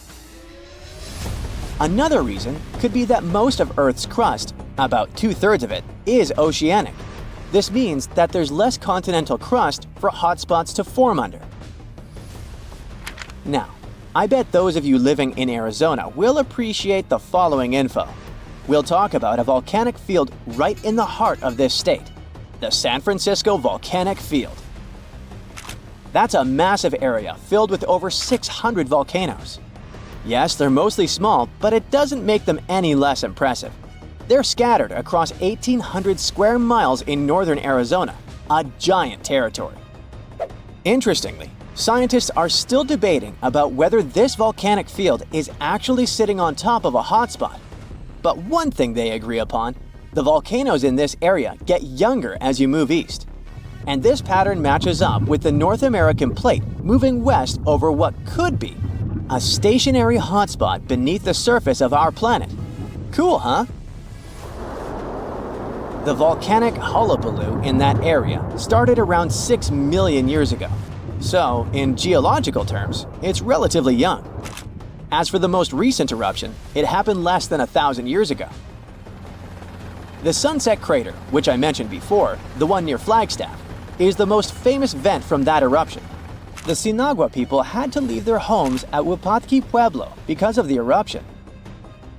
Another reason could be that most of Earth's crust, about 2/3 of it, is oceanic. This means that there's less continental crust for hotspots to form under. Now, I bet those of you living in Arizona will appreciate the following info. We'll talk about a volcanic field right in the heart of this state, the San Francisco Volcanic Field. That's a massive area filled with over 600 volcanoes. Yes, they're mostly small, but it doesn't make them any less impressive. They're scattered across 1,800 square miles in northern Arizona, a giant territory. Interestingly, scientists are still debating about whether this volcanic field is actually sitting on top of a hotspot. But one thing they agree upon, the volcanoes in this area get younger as you move east. And this pattern matches up with the North American plate moving west over what could be a stationary hotspot beneath the surface of our planet. Cool, huh? The volcanic hullabaloo in that area started around 6 million years ago. So, in geological terms, it's relatively young. As for the most recent eruption, it happened less than 1,000 years ago. The Sunset Crater, which I mentioned before, the one near Flagstaff, is the most famous vent from that eruption. The Sinagua people had to leave their homes at Wupatki Pueblo because of the eruption.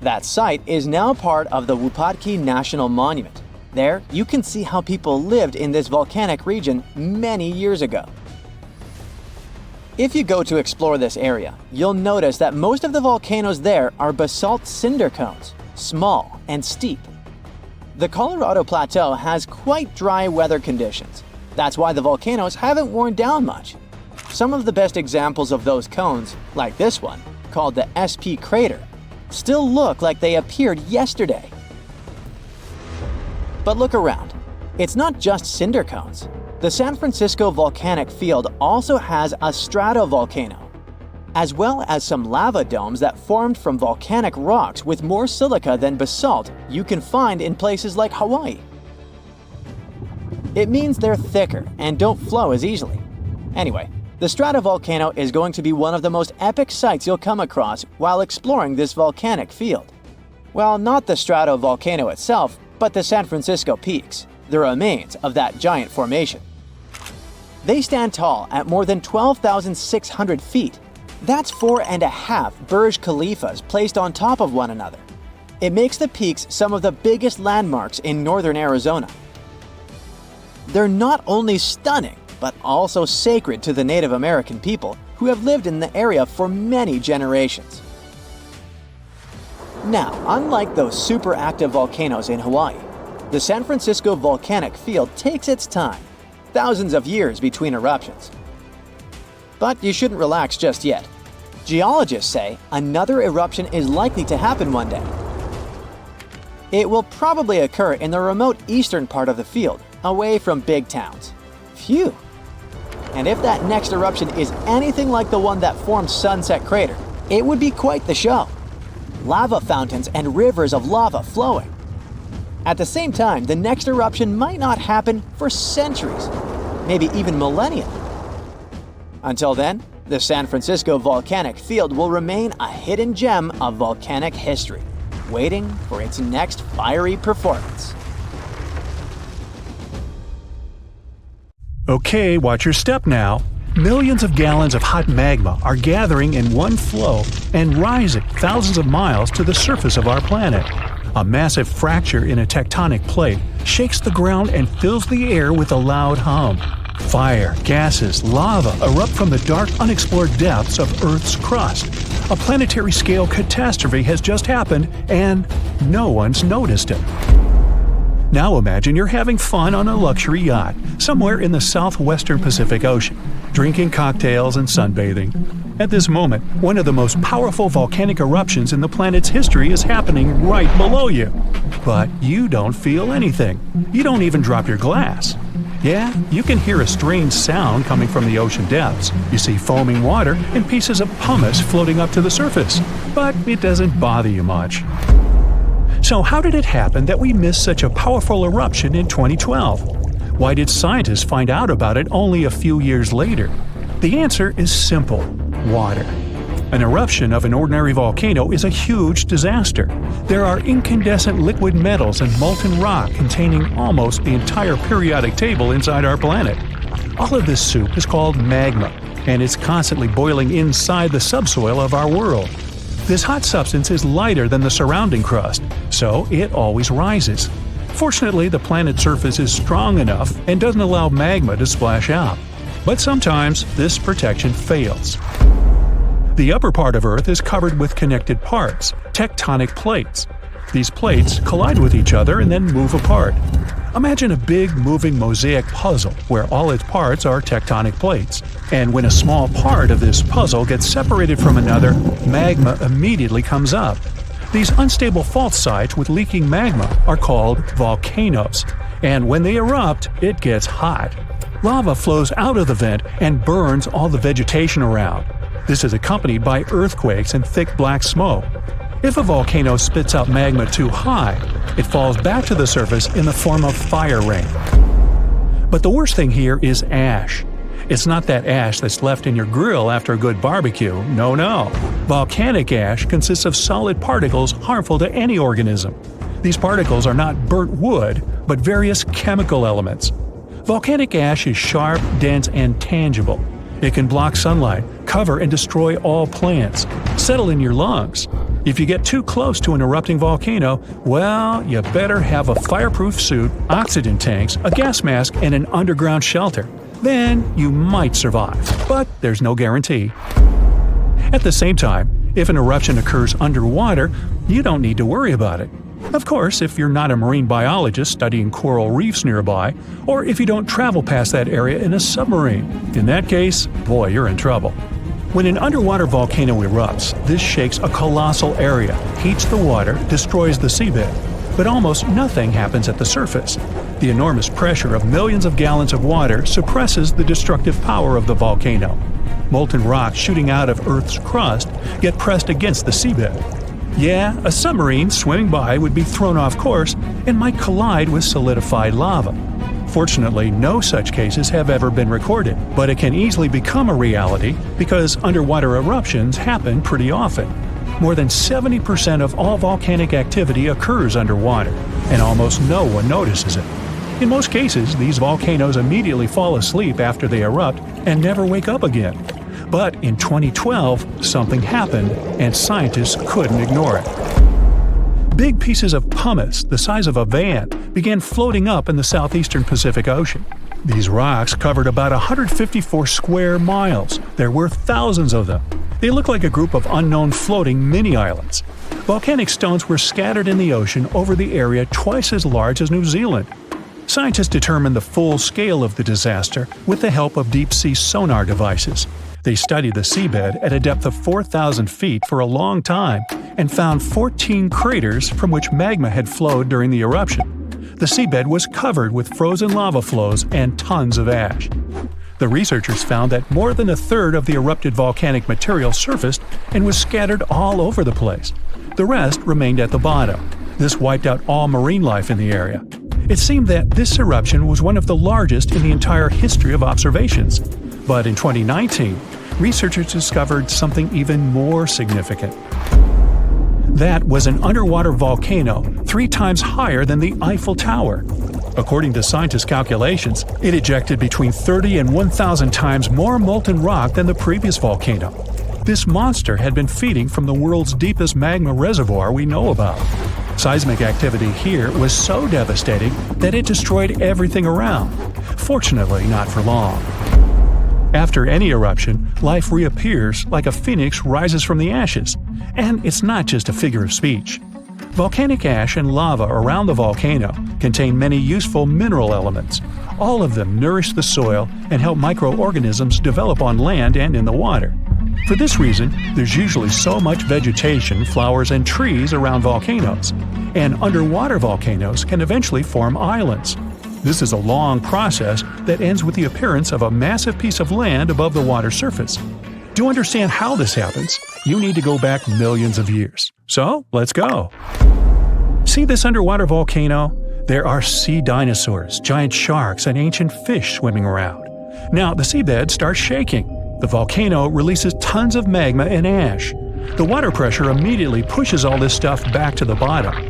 That site is now part of the Wupatki National Monument. There, you can see how people lived in this volcanic region many years ago. If you go to explore this area, you'll notice that most of the volcanoes there are basalt cinder cones, small and steep. The Colorado Plateau has quite dry weather conditions. That's why the volcanoes haven't worn down much. Some of the best examples of those cones, like this one, called the SP crater, still look like they appeared yesterday. But look around. It's not just cinder cones. The San Francisco Volcanic Field also has a stratovolcano, as well as some lava domes that formed from volcanic rocks with more silica than basalt you can find in places like Hawaii. It means they're thicker and don't flow as easily. Anyway, the stratovolcano is going to be one of the most epic sights you'll come across while exploring this volcanic field. Well, not the stratovolcano itself, but the San Francisco peaks, the remains of that giant formation. They stand tall at more than 12,600 feet. That's 4.5 Burj Khalifas placed on top of one another. It makes the peaks some of the biggest landmarks in northern Arizona. They're not only stunning, but also sacred to the Native American people who have lived in the area for many generations. Now, unlike those super active volcanoes in Hawaii, the San Francisco volcanic field takes its time, thousands of years between eruptions. But you shouldn't relax just yet. Geologists say another eruption is likely to happen one day. It will probably occur in the remote eastern part of the field, away from big towns. Phew! And if that next eruption is anything like the one that formed Sunset Crater, it would be quite the show. Lava fountains and rivers of lava flowing. At the same time, the next eruption might not happen for centuries, maybe even millennia. Until then, the San Francisco volcanic field will remain a hidden gem of volcanic history, waiting for its next fiery performance. Okay, watch your step now. Millions of gallons of hot magma are gathering in one flow and rising thousands of miles to the surface of our planet. A massive fracture in a tectonic plate shakes the ground and fills the air with a loud hum. Fire, gases, lava erupt from the dark, unexplored depths of Earth's crust. A planetary-scale catastrophe has just happened, and no one's noticed it. Now imagine you're having fun on a luxury yacht, somewhere in the southwestern Pacific Ocean, drinking cocktails and sunbathing. At this moment, one of the most powerful volcanic eruptions in the planet's history is happening right below you. But you don't feel anything. You don't even drop your glass. Yeah, you can hear a strange sound coming from the ocean depths. You see foaming water and pieces of pumice floating up to the surface. But it doesn't bother you much. So how did it happen that we missed such a powerful eruption in 2012? Why did scientists find out about it only a few years later? The answer is simple: water. An eruption of an ordinary volcano is a huge disaster. There are incandescent liquid metals and molten rock containing almost the entire periodic table inside our planet. All of this soup is called magma, and it's constantly boiling inside the subsoil of our world. This hot substance is lighter than the surrounding crust, so it always rises. Fortunately, the planet's surface is strong enough and doesn't allow magma to splash out. But sometimes this protection fails. The upper part of Earth is covered with connected parts, tectonic plates. These plates collide with each other and then move apart. Imagine a big moving mosaic puzzle where all its parts are tectonic plates. And when a small part of this puzzle gets separated from another, magma immediately comes up. These unstable fault sites with leaking magma are called volcanoes. And when they erupt, it gets hot. Lava flows out of the vent and burns all the vegetation around. This is accompanied by earthquakes and thick black smoke. If a volcano spits out magma too high, it falls back to the surface in the form of fire rain. But the worst thing here is ash. It's not that ash that's left in your grill after a good barbecue, no. Volcanic ash consists of solid particles harmful to any organism. These particles are not burnt wood, but various chemical elements. Volcanic ash is sharp, dense, and tangible. It can block sunlight, cover and destroy all plants, settle in your lungs. If you get too close to an erupting volcano, well, you better have a fireproof suit, oxygen tanks, a gas mask, and an underground shelter. Then you might survive, but there's no guarantee. At the same time, if an eruption occurs underwater, you don't need to worry about it. Of course, if you're not a marine biologist studying coral reefs nearby, or if you don't travel past that area in a submarine. In that case, boy, you're in trouble. When an underwater volcano erupts, this shakes a colossal area, heats the water, destroys the seabed. But almost nothing happens at the surface. The enormous pressure of millions of gallons of water suppresses the destructive power of the volcano. Molten rocks shooting out of Earth's crust get pressed against the seabed. Yeah, a submarine swimming by would be thrown off course and might collide with solidified lava. Fortunately, no such cases have ever been recorded, but it can easily become a reality because underwater eruptions happen pretty often. More than 70% of all volcanic activity occurs underwater, and almost no one notices it. In most cases, these volcanoes immediately fall asleep after they erupt and never wake up again. But in 2012, something happened, and scientists couldn't ignore it. Big pieces of pumice, the size of a van, began floating up in the southeastern Pacific Ocean. These rocks covered about 154 square miles. There were thousands of them. They look like a group of unknown floating mini-islands. Volcanic stones were scattered in the ocean over the area twice as large as New Zealand. Scientists determined the full scale of the disaster with the help of deep-sea sonar devices. They studied the seabed at a depth of 4,000 feet for a long time and found 14 craters from which magma had flowed during the eruption. The seabed was covered with frozen lava flows and tons of ash. The researchers found that more than a third of the erupted volcanic material surfaced and was scattered all over the place. The rest remained at the bottom. This wiped out all marine life in the area. It seemed that this eruption was one of the largest in the entire history of observations. But in 2019, researchers discovered something even more significant. That was an underwater volcano 3 times higher than the Eiffel Tower. According to scientists' calculations, it ejected between 30 and 1,000 times more molten rock than the previous volcano. This monster had been feeding from the world's deepest magma reservoir we know about. Seismic activity here was so devastating that it destroyed everything around. Fortunately, not for long. After any eruption, life reappears like a phoenix rises from the ashes. And it's not just a figure of speech. Volcanic ash and lava around the volcano contain many useful mineral elements. All of them nourish the soil and help microorganisms develop on land and in the water. For this reason, there's usually so much vegetation, flowers, and trees around volcanoes. And underwater volcanoes can eventually form islands. This is a long process that ends with the appearance of a massive piece of land above the water surface. To understand how this happens, you need to go back millions of years. So, let's go. See this underwater volcano? There are sea dinosaurs, giant sharks, and ancient fish swimming around. Now, the seabed starts shaking. The volcano releases tons of magma and ash. The water pressure immediately pushes all this stuff back to the bottom.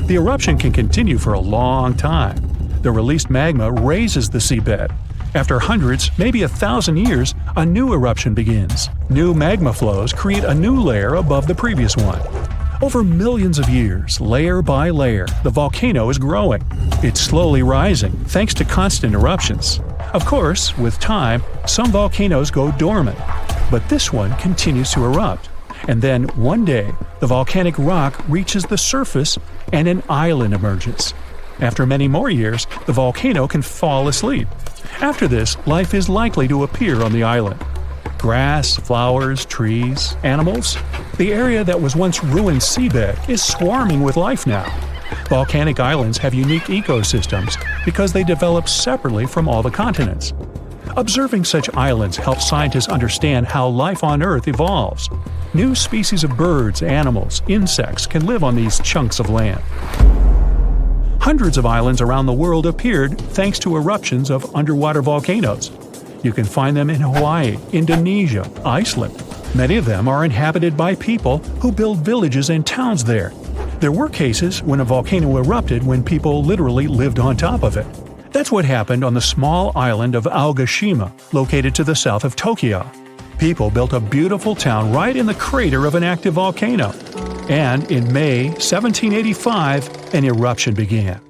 The eruption can continue for a long time. The released magma raises the seabed. After hundreds, maybe 1,000 years, a new eruption begins. New magma flows create a new layer above the previous one. Over millions of years, layer by layer, the volcano is growing. It's slowly rising, thanks to constant eruptions. Of course, with time, some volcanoes go dormant, but this one continues to erupt. And then, one day, the volcanic rock reaches the surface and an island emerges. After many more years, the volcano can fall asleep. After this, life is likely to appear on the island. Grass, flowers, trees, animals. The area that was once ruined seabed is swarming with life now. Volcanic islands have unique ecosystems because they develop separately from all the continents. Observing such islands helps scientists understand how life on Earth evolves. New species of birds, animals, insects can live on these chunks of land. Hundreds of islands around the world appeared thanks to eruptions of underwater volcanoes. You can find them in Hawaii, Indonesia, Iceland. Many of them are inhabited by people who build villages and towns there. There were cases when a volcano erupted when people literally lived on top of it. That's what happened on the small island of Aogashima, located to the south of Tokyo. People built a beautiful town right in the crater of an active volcano. And in May 1785, an eruption began.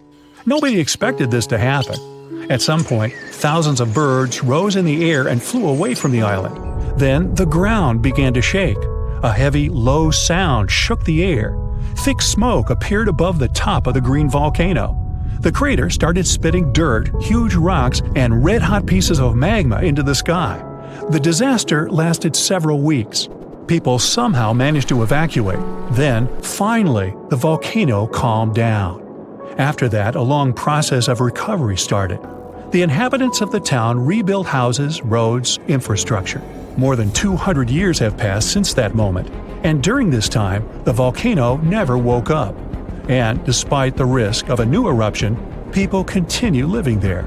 Nobody expected this to happen. At some point, thousands of birds rose in the air and flew away from the island. Then the ground began to shake. A heavy, low sound shook the air. Thick smoke appeared above the top of the green volcano. The crater started spitting dirt, huge rocks, and red-hot pieces of magma into the sky. The disaster lasted several weeks. People somehow managed to evacuate. Then, finally, the volcano calmed down. After that, a long process of recovery started. The inhabitants of the town rebuilt houses, roads, infrastructure. More than 200 years have passed since that moment, and during this time, the volcano never woke up. And despite the risk of a new eruption, people continue living there.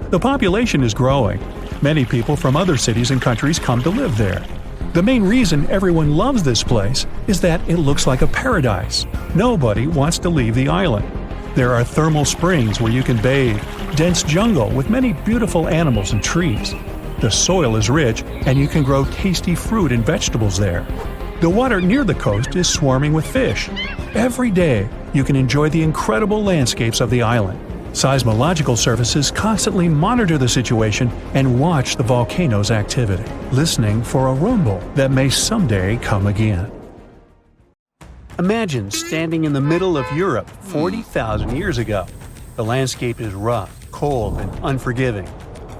The population is growing. Many people from other cities and countries come to live there. The main reason everyone loves this place is that it looks like a paradise. Nobody wants to leave the island. There are thermal springs where you can bathe, dense jungle with many beautiful animals and trees. The soil is rich and you can grow tasty fruit and vegetables there. The water near the coast is swarming with fish. Every day, you can enjoy the incredible landscapes of the island. Seismological services constantly monitor the situation and watch the volcano's activity, listening for a rumble that may someday come again. Imagine standing in the middle of Europe 40,000 years ago. The landscape is rough, cold, and unforgiving.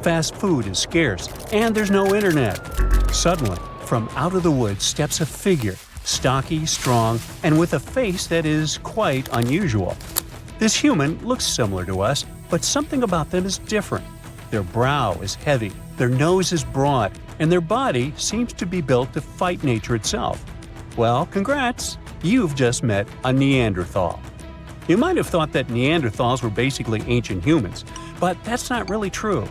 Fast food is scarce, and there's no internet. Suddenly, from out of the woods steps a figure, stocky, strong, and with a face that is quite unusual. This human looks similar to us, but something about them is different. Their brow is heavy, their nose is broad, and their body seems to be built to fight nature itself. Well, congrats! You've just met a Neanderthal. You might have thought that Neanderthals were basically ancient humans, but that's not really true.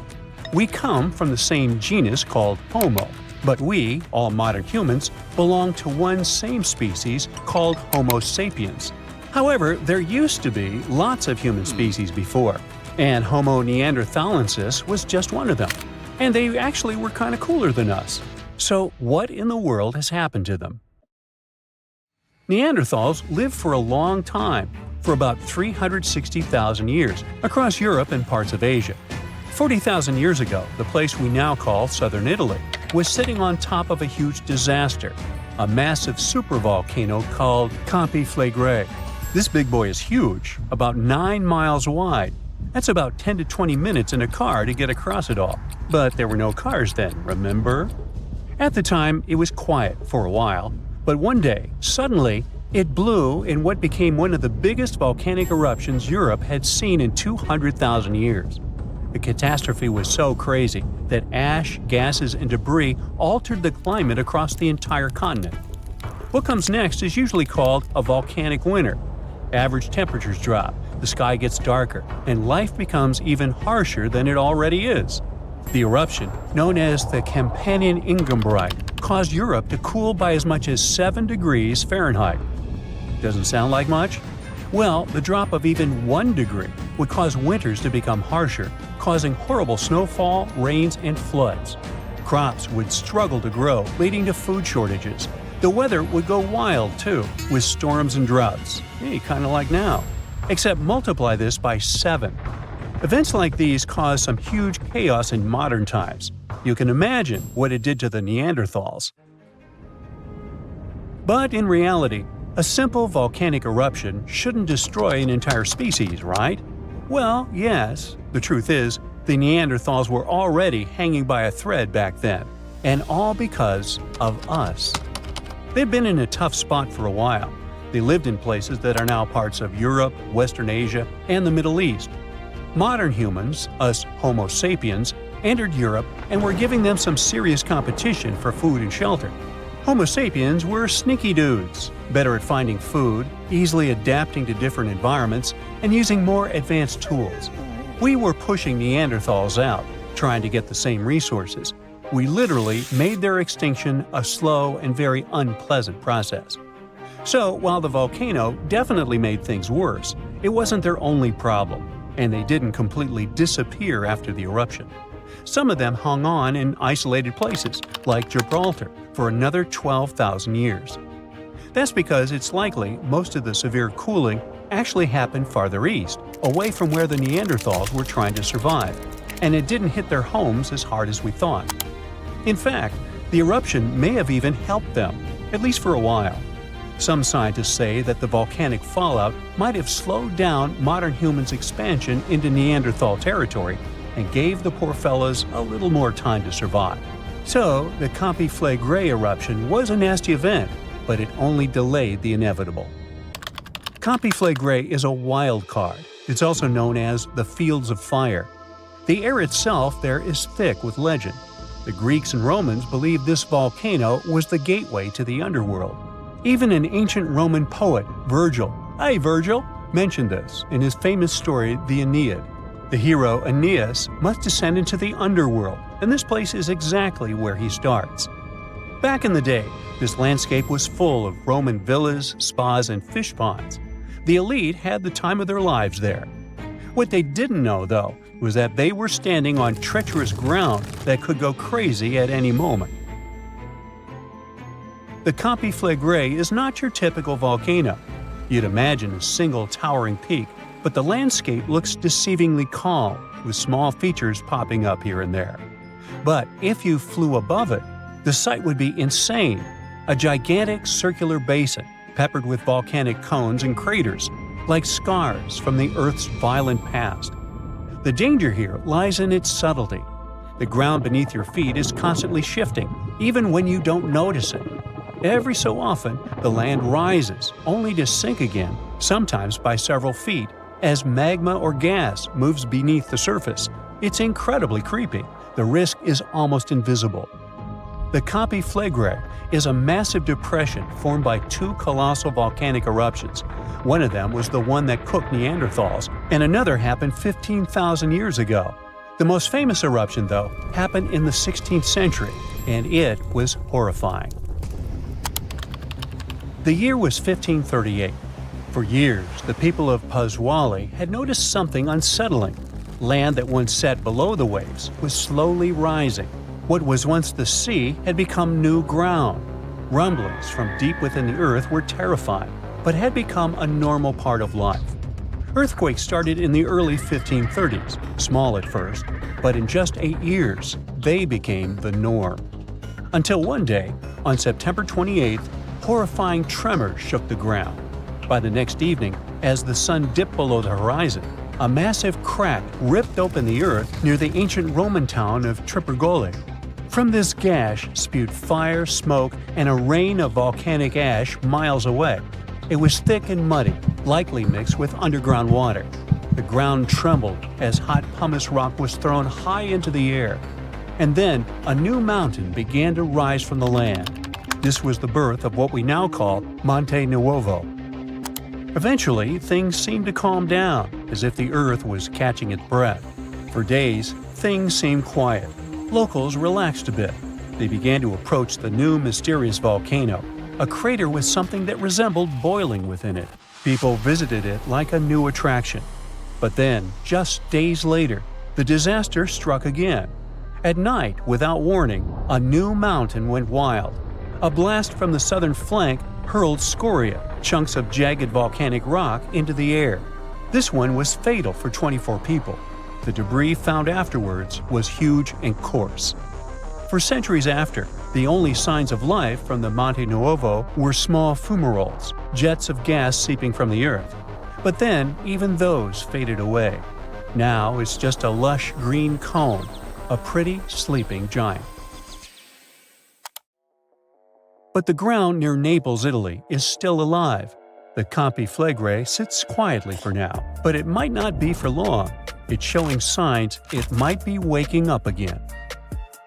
We come from the same genus called Homo, but we, all modern humans, belong to one same species called Homo sapiens. However, there used to be lots of human species before, and Homo neanderthalensis was just one of them. And they actually were kind of cooler than us. So what in the world has happened to them? Neanderthals lived for a long time, for about 360,000 years, across Europe and parts of Asia. 40,000 years ago, the place we now call southern Italy was sitting on top of a huge disaster, a massive supervolcano called Campi Flegrei. This big boy is huge, about 9 miles wide. That's about 10 to 20 minutes in a car to get across it all. But there were no cars then, remember? At the time, it was quiet for a while, but one day, suddenly, it blew in what became one of the biggest volcanic eruptions Europe had seen in 200,000 years. The catastrophe was so crazy that ash, gases, and debris altered the climate across the entire continent. What comes next is usually called a volcanic winter. Average temperatures drop, the sky gets darker, and life becomes even harsher than it already is. The eruption, known as the Campanian Ingembrite, caused Europe to cool by as much as 7 degrees Fahrenheit. Doesn't sound like much? Well, the drop of even 1 degree would cause winters to become harsher, causing horrible snowfall, rains, and floods. Crops would struggle to grow, leading to food shortages. The weather would go wild, too, with storms and droughts. Hey, kind of like now. Except multiply this by 7. Events like these caused some huge chaos in modern times. You can imagine what it did to the Neanderthals. But in reality, a simple volcanic eruption shouldn't destroy an entire species, right? Well, yes. The truth is, the Neanderthals were already hanging by a thread back then, and all because of us. They've been in a tough spot for a while. They lived in places that are now parts of Europe, Western Asia, and the Middle East. Modern humans, us Homo sapiens, entered Europe and were giving them some serious competition for food and shelter. Homo sapiens were sneaky dudes, better at finding food, easily adapting to different environments, and using more advanced tools. We were pushing Neanderthals out, trying to get the same resources. We literally made their extinction a slow and very unpleasant process. So, while the volcano definitely made things worse, it wasn't their only problem, and they didn't completely disappear after the eruption. Some of them hung on in isolated places, like Gibraltar, for another 12,000 years. That's because it's likely most of the severe cooling actually happened farther east, away from where the Neanderthals were trying to survive, and it didn't hit their homes as hard as we thought. In fact, the eruption may have even helped them, at least for a while. Some scientists say that the volcanic fallout might have slowed down modern humans' expansion into Neanderthal territory and gave the poor fellas a little more time to survive. So, the Campi Flegrei eruption was a nasty event, but it only delayed the inevitable. Campi Flegrei is a wild card. It's also known as the Fields of Fire. The air itself there is thick with legend. The Greeks and Romans believed this volcano was the gateway to the underworld. Even an ancient Roman poet, Virgil, mentioned this in his famous story, the Aeneid. The hero Aeneas must descend into the underworld, and this place is exactly where he starts. Back in the day, this landscape was full of Roman villas, spas, and fish ponds. The elite had the time of their lives there. What they didn't know, though, was that they were standing on treacherous ground that could go crazy at any moment. The Campi Flegrei is not your typical volcano. You'd imagine a single towering peak, but the landscape looks deceivingly calm, with small features popping up here and there. But if you flew above it, the sight would be insane. A gigantic circular basin, peppered with volcanic cones and craters, like scars from the Earth's violent past. The danger here lies in its subtlety. The ground beneath your feet is constantly shifting, even when you don't notice it. Every so often, the land rises, only to sink again, sometimes by several feet, as magma or gas moves beneath the surface. It's incredibly creepy. The risk is almost invisible. The Campi Flegrei is a massive depression formed by two colossal volcanic eruptions. One of them was the one that cooked Neanderthals, and another happened 15,000 years ago. The most famous eruption, though, happened in the 16th century, and it was horrifying. The year was 1538. For years, the people of Paswali had noticed something unsettling. Land that once sat below the waves was slowly rising. What was once the sea had become new ground. Rumblings from deep within the earth were terrifying, but had become a normal part of life. Earthquakes started in the early 1530s, small at first, but in just 8 years, they became the norm. Until one day, on September 28th, horrifying tremors shook the ground. By the next evening, as the sun dipped below the horizon, a massive crack ripped open the earth near the ancient Roman town of Tripergoli. From this gash spewed fire, smoke, and a rain of volcanic ash miles away. It was thick and muddy, likely mixed with underground water. The ground trembled as hot pumice rock was thrown high into the air. And then a new mountain began to rise from the land. This was the birth of what we now call Monte Nuovo. Eventually, things seemed to calm down, as if the earth was catching its breath. For days, things seemed quiet. Locals relaxed a bit. They began to approach the new mysterious volcano, a crater with something that resembled boiling within it. People visited it like a new attraction. But then, just days later, the disaster struck again. At night, without warning, a new mountain went wild. A blast from the southern flank hurled scoria, chunks of jagged volcanic rock, into the air. This one was fatal for 24 people. The debris found afterwards was huge and coarse. For centuries after, the only signs of life from the Monte Nuovo were small fumaroles, jets of gas seeping from the earth. But then, even those faded away. Now it's just a lush green cone, a pretty sleeping giant. But the ground near Naples, Italy, is still alive. The Campi Flegrei sits quietly for now, but it might not be for long. It's showing signs it might be waking up again.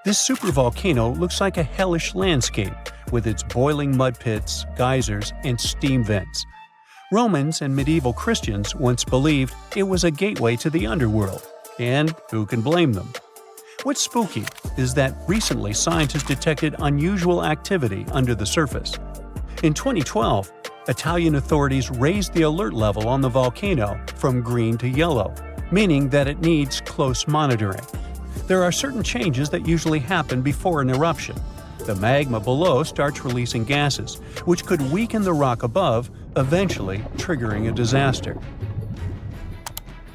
This supervolcano looks like a hellish landscape, with its boiling mud pits, geysers, and steam vents. Romans and medieval Christians once believed it was a gateway to the underworld, and who can blame them? What's spooky is that recently scientists detected unusual activity under the surface. In 2012, Italian authorities raised the alert level on the volcano from green to yellow, meaning that it needs close monitoring. There are certain changes that usually happen before an eruption. The magma below starts releasing gases, which could weaken the rock above, eventually triggering a disaster.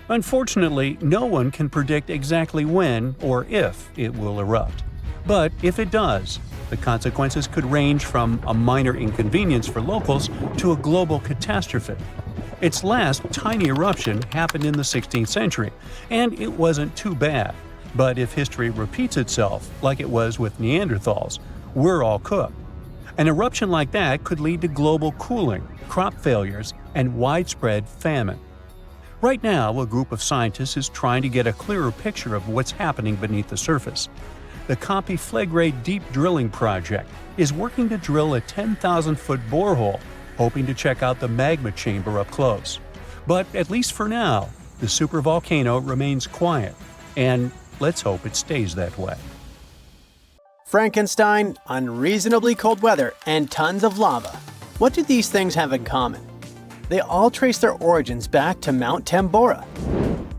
Unfortunately, no one can predict exactly when or if it will erupt. But if it does, the consequences could range from a minor inconvenience for locals to a global catastrophe. Its last tiny eruption happened in the 16th century, and it wasn't too bad. But if history repeats itself, like it was with Neanderthals, we're all cooked. An eruption like that could lead to global cooling, crop failures, and widespread famine. Right now, a group of scientists is trying to get a clearer picture of what's happening beneath the surface. The Campi Flegrei Deep Drilling Project is working to drill a 10,000-foot borehole, hoping to check out the magma chamber up close. But at least for now, the supervolcano remains quiet, and let's hope it stays that way. Frankenstein, unreasonably cold weather, and tons of lava. What do these things have in common? They all trace their origins back to Mount Tambora.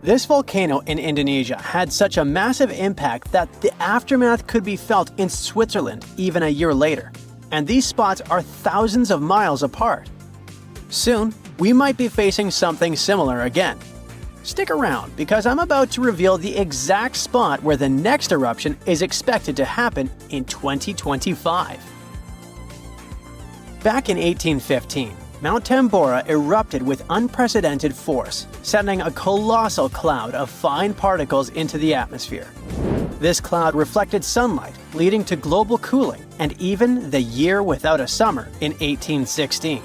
This volcano in Indonesia had such a massive impact that the aftermath could be felt in Switzerland even a year later. And these spots are thousands of miles apart. Soon, we might be facing something similar again. Stick around because I'm about to reveal the exact spot where the next eruption is expected to happen in 2025. Back in 1815, Mount Tambora erupted with unprecedented force, sending a colossal cloud of fine particles into the atmosphere. This cloud reflected sunlight, leading to global cooling and even the year without a summer in 1816.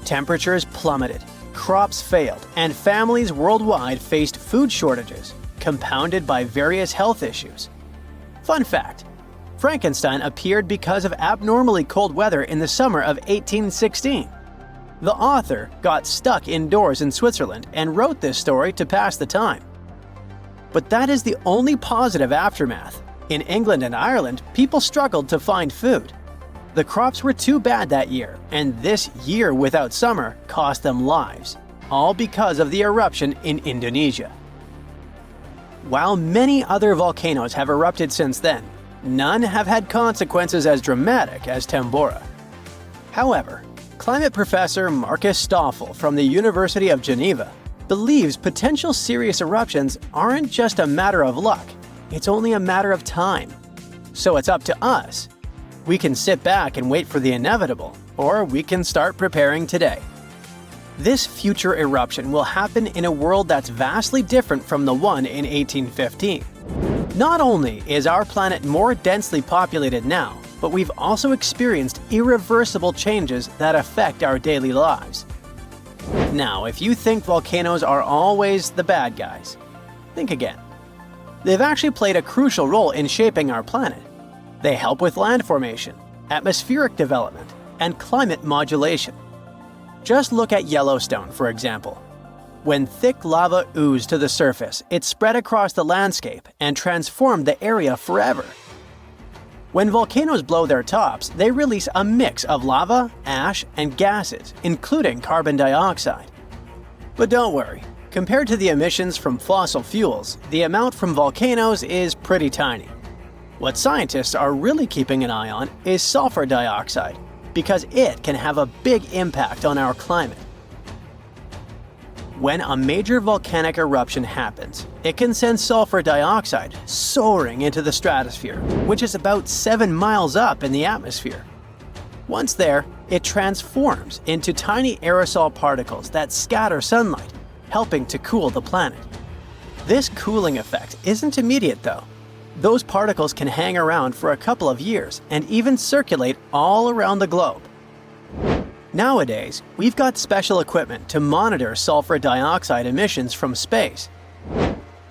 Temperatures plummeted, crops failed, and families worldwide faced food shortages, compounded by various health issues. Fun fact: Frankenstein appeared because of abnormally cold weather in the summer of 1816. The author got stuck indoors in Switzerland and wrote this story to pass the time. But that is the only positive aftermath. In England and Ireland, people struggled to find food. The crops were too bad that year, and this year without summer cost them lives, all because of the eruption in Indonesia. While many other volcanoes have erupted since then, none have had consequences as dramatic as Tambora. However, climate professor Marcus Stoffel from the University of Geneva believes potential serious eruptions aren't just a matter of luck, it's only a matter of time. So it's up to us. We can sit back and wait for the inevitable, or we can start preparing today. This future eruption will happen in a world that's vastly different from the one in 1815. Not only is our planet more densely populated now, but we've also experienced irreversible changes that affect our daily lives. Now, if you think volcanoes are always the bad guys, think again. They've actually played a crucial role in shaping our planet. They help with land formation, atmospheric development, and climate modulation. Just look at Yellowstone, for example. When thick lava oozed to the surface, it spread across the landscape and transformed the area forever. When volcanoes blow their tops, they release a mix of lava, ash, and gases, including carbon dioxide. But don't worry, compared to the emissions from fossil fuels, the amount from volcanoes is pretty tiny. What scientists are really keeping an eye on is sulfur dioxide, because it can have a big impact on our climate. When a major volcanic eruption happens, it can send sulfur dioxide soaring into the stratosphere, which is about 7 miles up in the atmosphere. Once there, it transforms into tiny aerosol particles that scatter sunlight, helping to cool the planet. This cooling effect isn't immediate though. Those particles can hang around for a couple of years and even circulate all around the globe. Nowadays, we've got special equipment to monitor sulfur dioxide emissions from space.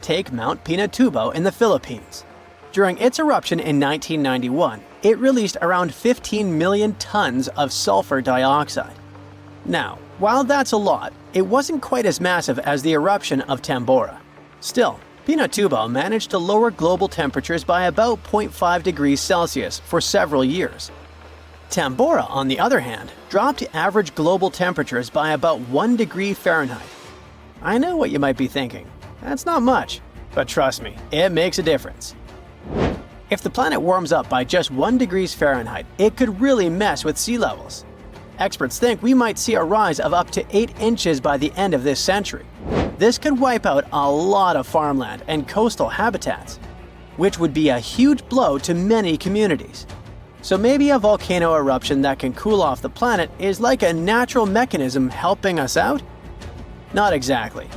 Take Mount Pinatubo in the Philippines. During its eruption in 1991, it released around 15 million tons of sulfur dioxide. Now, while that's a lot, it wasn't quite as massive as the eruption of Tambora. Still, Pinatubo managed to lower global temperatures by about 0.5 degrees Celsius for several years. Tambora, on the other hand, dropped average global temperatures by about 1 degree Fahrenheit. I know what you might be thinking. That's not much, but trust me, it makes a difference. If the planet warms up by just 1 degree Fahrenheit, it could really mess with sea levels. Experts think we might see a rise of up to 8 inches by the end of this century. This could wipe out a lot of farmland and coastal habitats, which would be a huge blow to many communities. So maybe a volcano eruption that can cool off the planet is like a natural mechanism helping us out? Not exactly.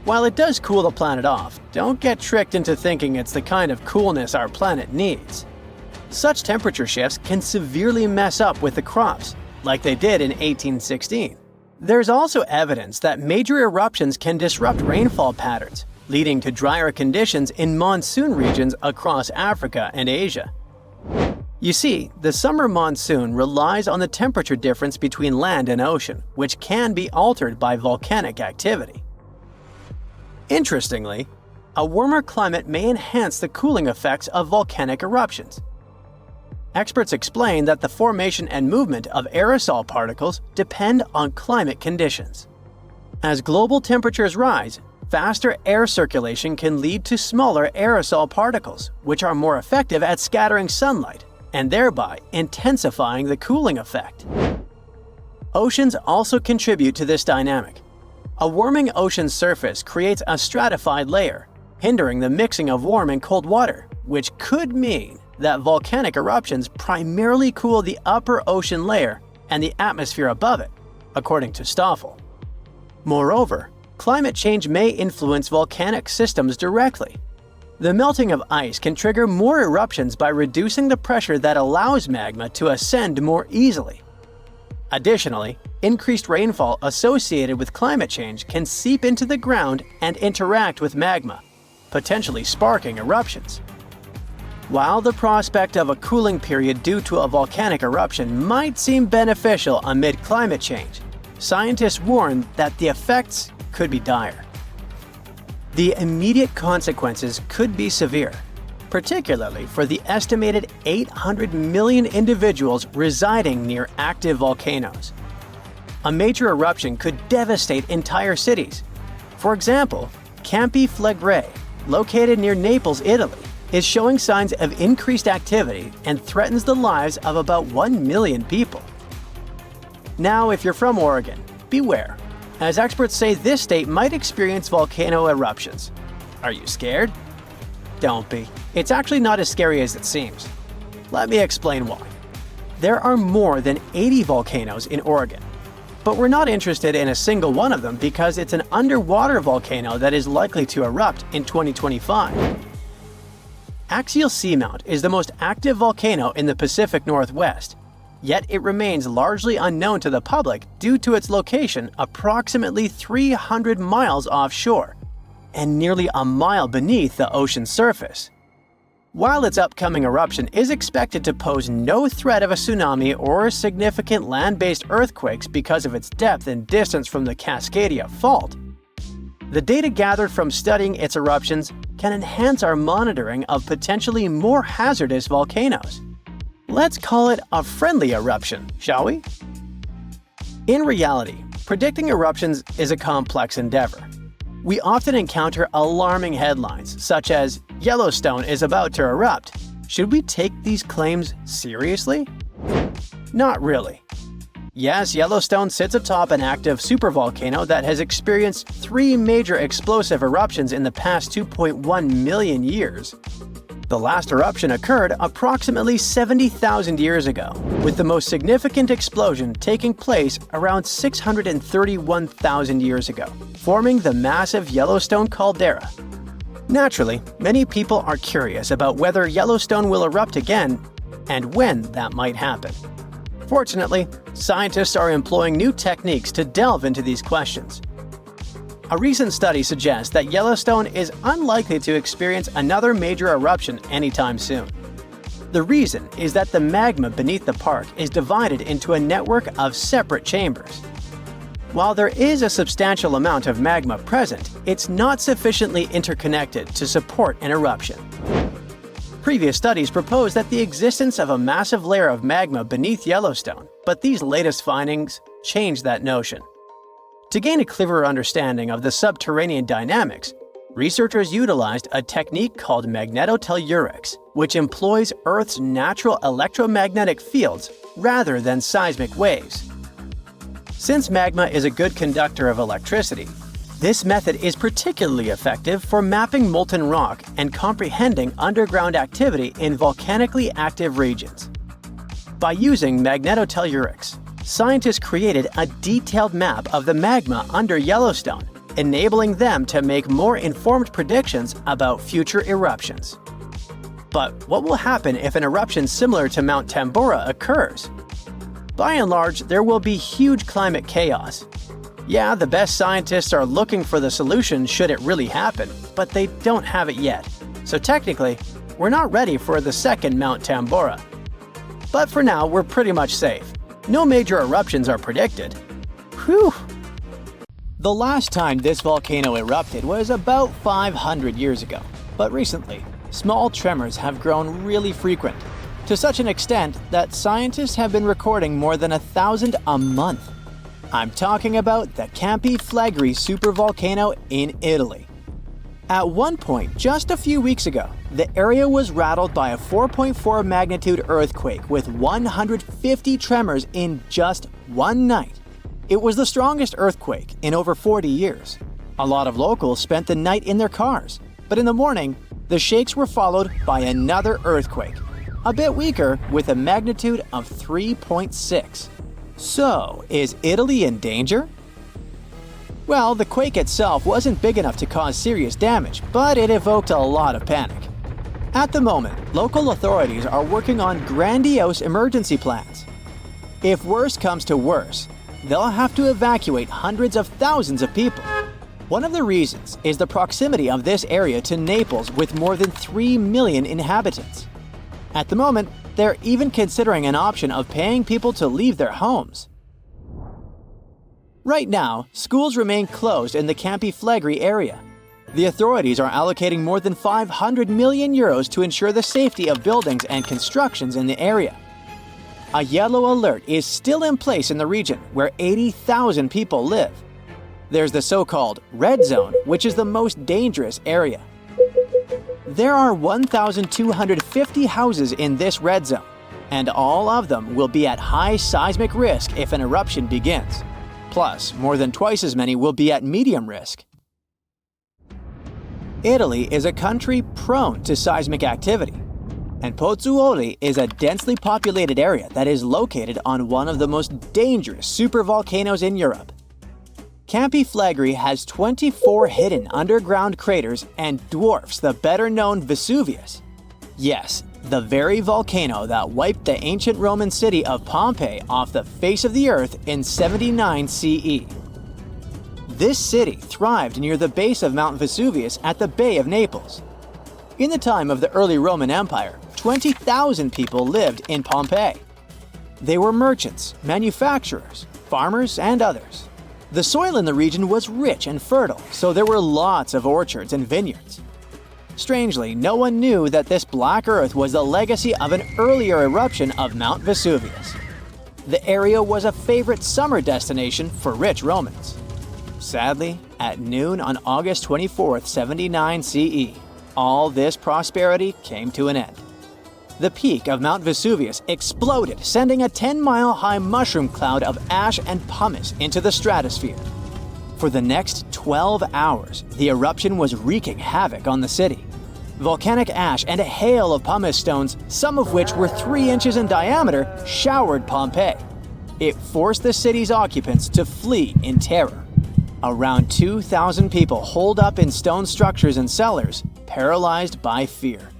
While it does cool the planet off, don't get tricked into thinking it's the kind of coolness our planet needs. Such temperature shifts can severely mess up with the crops, like they did in 1816. There's also evidence that major eruptions can disrupt rainfall patterns, leading to drier conditions in monsoon regions across Africa and Asia. You see, the summer monsoon relies on the temperature difference between land and ocean, which can be altered by volcanic activity. Interestingly, a warmer climate may enhance the cooling effects of volcanic eruptions. Experts explain that the formation and movement of aerosol particles depend on climate conditions. As global temperatures rise, faster air circulation can lead to smaller aerosol particles, which are more effective at scattering sunlight and thereby intensifying the cooling effect. Oceans also contribute to this dynamic. A warming ocean surface creates a stratified layer, hindering the mixing of warm and cold water, which could mean that volcanic eruptions primarily cool the upper ocean layer and the atmosphere above it, according to Stoffel. Moreover, climate change may influence volcanic systems directly. The melting of ice can trigger more eruptions by reducing the pressure that allows magma to ascend more easily. Additionally, increased rainfall associated with climate change can seep into the ground and interact with magma, potentially sparking eruptions. While the prospect of a cooling period due to a volcanic eruption might seem beneficial amid climate change, scientists warn that the effects could be dire. The immediate consequences could be severe, particularly for the estimated 800 million individuals residing near active volcanoes. A major eruption could devastate entire cities. For example, Campi Flegrei, located near Naples, Italy, is showing signs of increased activity and threatens the lives of about 1 million people. Now, if you're from Oregon, beware, as experts say this state might experience volcano eruptions. Are you scared? Don't be. It's actually not as scary as it seems. Let me explain why. There are more than 80 volcanoes in Oregon, but we're not interested in a single one of them because it's an underwater volcano that is likely to erupt in 2025. Axial Seamount is the most active volcano in the Pacific Northwest, yet it remains largely unknown to the public due to its location approximately 300 miles offshore and nearly a mile beneath the ocean's surface. While its upcoming eruption is expected to pose no threat of a tsunami or significant land-based earthquakes because of its depth and distance from the Cascadia Fault, the data gathered from studying its eruptions can enhance our monitoring of potentially more hazardous volcanoes. Let's call it a friendly eruption, shall we? In reality, predicting eruptions is a complex endeavor. We often encounter alarming headlines, such as, "Yellowstone is about to erupt." Should we take these claims seriously? Not really. Yes, Yellowstone sits atop an active supervolcano that has experienced 3 major explosive eruptions in the past 2.1 million years. The last eruption occurred approximately 70,000 years ago, with the most significant explosion taking place around 631,000 years ago, forming the massive Yellowstone caldera. Naturally, many people are curious about whether Yellowstone will erupt again and when that might happen. Fortunately, scientists are employing new techniques to delve into these questions. A recent study suggests that Yellowstone is unlikely to experience another major eruption anytime soon. The reason is that the magma beneath the park is divided into a network of separate chambers. While there is a substantial amount of magma present, it's not sufficiently interconnected to support an eruption. Previous studies proposed that the existence of a massive layer of magma beneath Yellowstone, but these latest findings change that notion. To gain a clearer understanding of the subterranean dynamics, researchers utilized a technique called magnetotellurics, which employs Earth's natural electromagnetic fields rather than seismic waves. Since magma is a good conductor of electricity, this method is particularly effective for mapping molten rock and comprehending underground activity in volcanically active regions. By using magnetotellurics, scientists created a detailed map of the magma under Yellowstone, enabling them to make more informed predictions about future eruptions. But what will happen if an eruption similar to Mount Tambora occurs? By and large, there will be huge climate chaos. Yeah, the best scientists are looking for the solution should it really happen, but they don't have it yet. So technically, we're not ready for the second Mount Tambora. But for now, we're pretty much safe. No major eruptions are predicted. Whew! The last time this volcano erupted was about 500 years ago, but recently, small tremors have grown really frequent, to such an extent that scientists have been recording more than 1,000 a month. I'm talking about the Campi Flegrei supervolcano in Italy. At one point, just a few weeks ago, the area was rattled by a 4.4 magnitude earthquake with 150 tremors in just one night. It was the strongest earthquake in over 40 years. A lot of locals spent the night in their cars, but in the morning, the shakes were followed by another earthquake, a bit weaker with a magnitude of 3.6. So, is Italy in danger? Well, the quake itself wasn't big enough to cause serious damage, but it evoked a lot of panic. At the moment, local authorities are working on grandiose emergency plans. If worse comes to worse, they'll have to evacuate hundreds of thousands of people. One of the reasons is the proximity of this area to Naples with more than 3 million inhabitants. At the moment, they're even considering an option of paying people to leave their homes. Right now, schools remain closed in the Campi Flegrei area. The authorities are allocating more than 500 million euros to ensure the safety of buildings and constructions in the area. A yellow alert is still in place in the region where 80,000 people live. There's the so-called red zone, which is the most dangerous area. There are 1,250 houses in this red zone, and all of them will be at high seismic risk if an eruption begins. Plus, more than twice as many will be at medium risk. Italy is a country prone to seismic activity, and Pozzuoli is a densely populated area that is located on one of the most dangerous supervolcanoes in Europe. Campi Flegrei has 24 hidden underground craters and dwarfs the better-known Vesuvius. Yes, the very volcano that wiped the ancient Roman city of Pompeii off the face of the earth in 79 CE. This city thrived near the base of Mount Vesuvius at the Bay of Naples. In the time of the early Roman Empire, 20,000 people lived in Pompeii. They were merchants, manufacturers, farmers, and others. The soil in the region was rich and fertile, so there were lots of orchards and vineyards. Strangely, no one knew that this black earth was the legacy of an earlier eruption of Mount Vesuvius. The area was a favorite summer destination for rich Romans. Sadly, at noon on August 24, 79 CE, all this prosperity came to an end. The peak of Mount Vesuvius exploded, sending a 10-mile-high mushroom cloud of ash and pumice into the stratosphere. For the next 12 hours, the eruption was wreaking havoc on the city. Volcanic ash and a hail of pumice stones, some of which were 3 inches in diameter, showered Pompeii. It forced the city's occupants to flee in terror. Around 2,000 people holed up in stone structures and cellars, paralyzed by fear.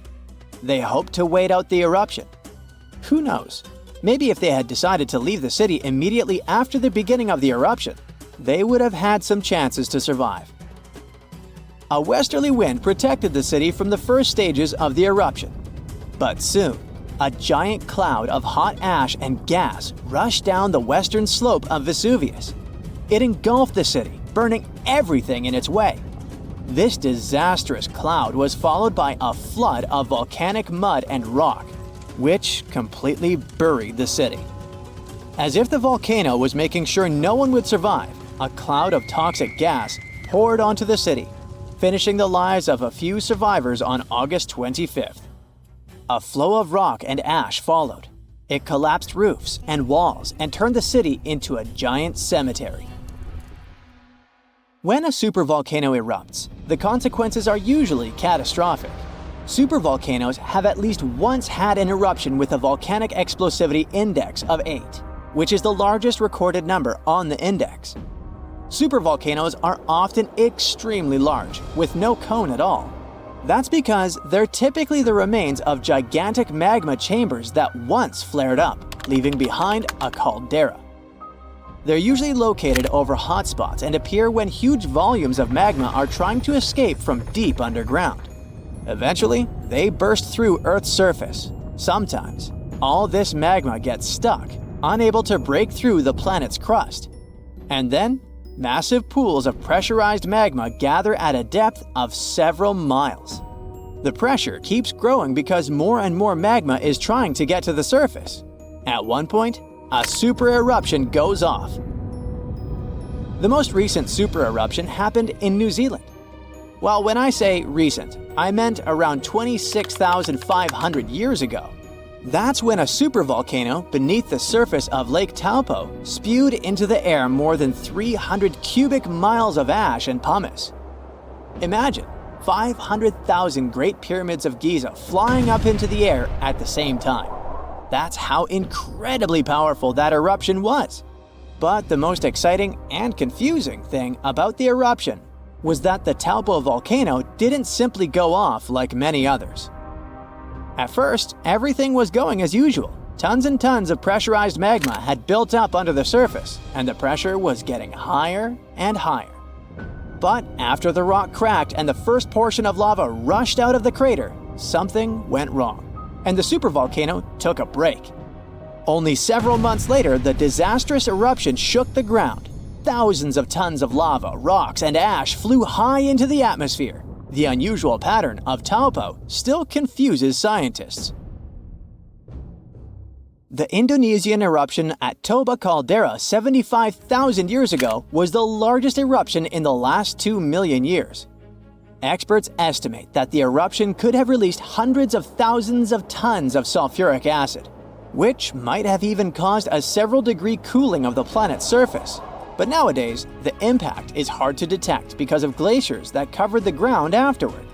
They hoped to wait out the eruption. Who knows? Maybe if they had decided to leave the city immediately after the beginning of the eruption, they would have had some chances to survive. A westerly wind protected the city from the first stages of the eruption. But soon, a giant cloud of hot ash and gas rushed down the western slope of Vesuvius. It engulfed the city, burning everything in its way. This disastrous cloud was followed by a flood of volcanic mud and rock, which completely buried the city. As if the volcano was making sure no one would survive, a cloud of toxic gas poured onto the city, finishing the lives of a few survivors on August 25th. A flow of rock and ash followed. It collapsed roofs and walls and turned the city into a giant cemetery. When a supervolcano erupts, the consequences are usually catastrophic. Supervolcanoes have at least once had an eruption with a volcanic explosivity index of 8, which is the largest recorded number on the index. Supervolcanoes are often extremely large, with no cone at all. That's because they're typically the remains of gigantic magma chambers that once flared up, leaving behind a caldera. They're usually located over hotspots and appear when huge volumes of magma are trying to escape from deep underground. Eventually, they burst through Earth's surface. Sometimes, all this magma gets stuck, unable to break through the planet's crust. And then, massive pools of pressurized magma gather at a depth of several miles. The pressure keeps growing because more and more magma is trying to get to the surface. At one point, a super eruption goes off. The most recent super eruption happened in New Zealand. Well, when I say recent, I meant around 26,500 years ago. That's when a supervolcano beneath the surface of Lake Taupo spewed into the air more than 300 cubic miles of ash and pumice. Imagine 500,000 Great Pyramids of Giza flying up into the air at the same time. That's how incredibly powerful that eruption was. But the most exciting and confusing thing about the eruption was that the Taupo volcano didn't simply go off like many others. At first, everything was going as usual. Tons and tons of pressurized magma had built up under the surface, and the pressure was getting higher and higher. But after the rock cracked and the first portion of lava rushed out of the crater, something went wrong, and the supervolcano took a break. Only several months later, the disastrous eruption shook the ground. Thousands of tons of lava, rocks, and ash flew high into the atmosphere. The unusual pattern of Taupo still confuses scientists. The Indonesian eruption at Toba Caldera 75,000 years ago was the largest eruption in the last 2 million years. Experts estimate that the eruption could have released hundreds of thousands of tons of sulfuric acid, which might have even caused a several-degree cooling of the planet's surface. But nowadays, the impact is hard to detect because of glaciers that covered the ground afterward.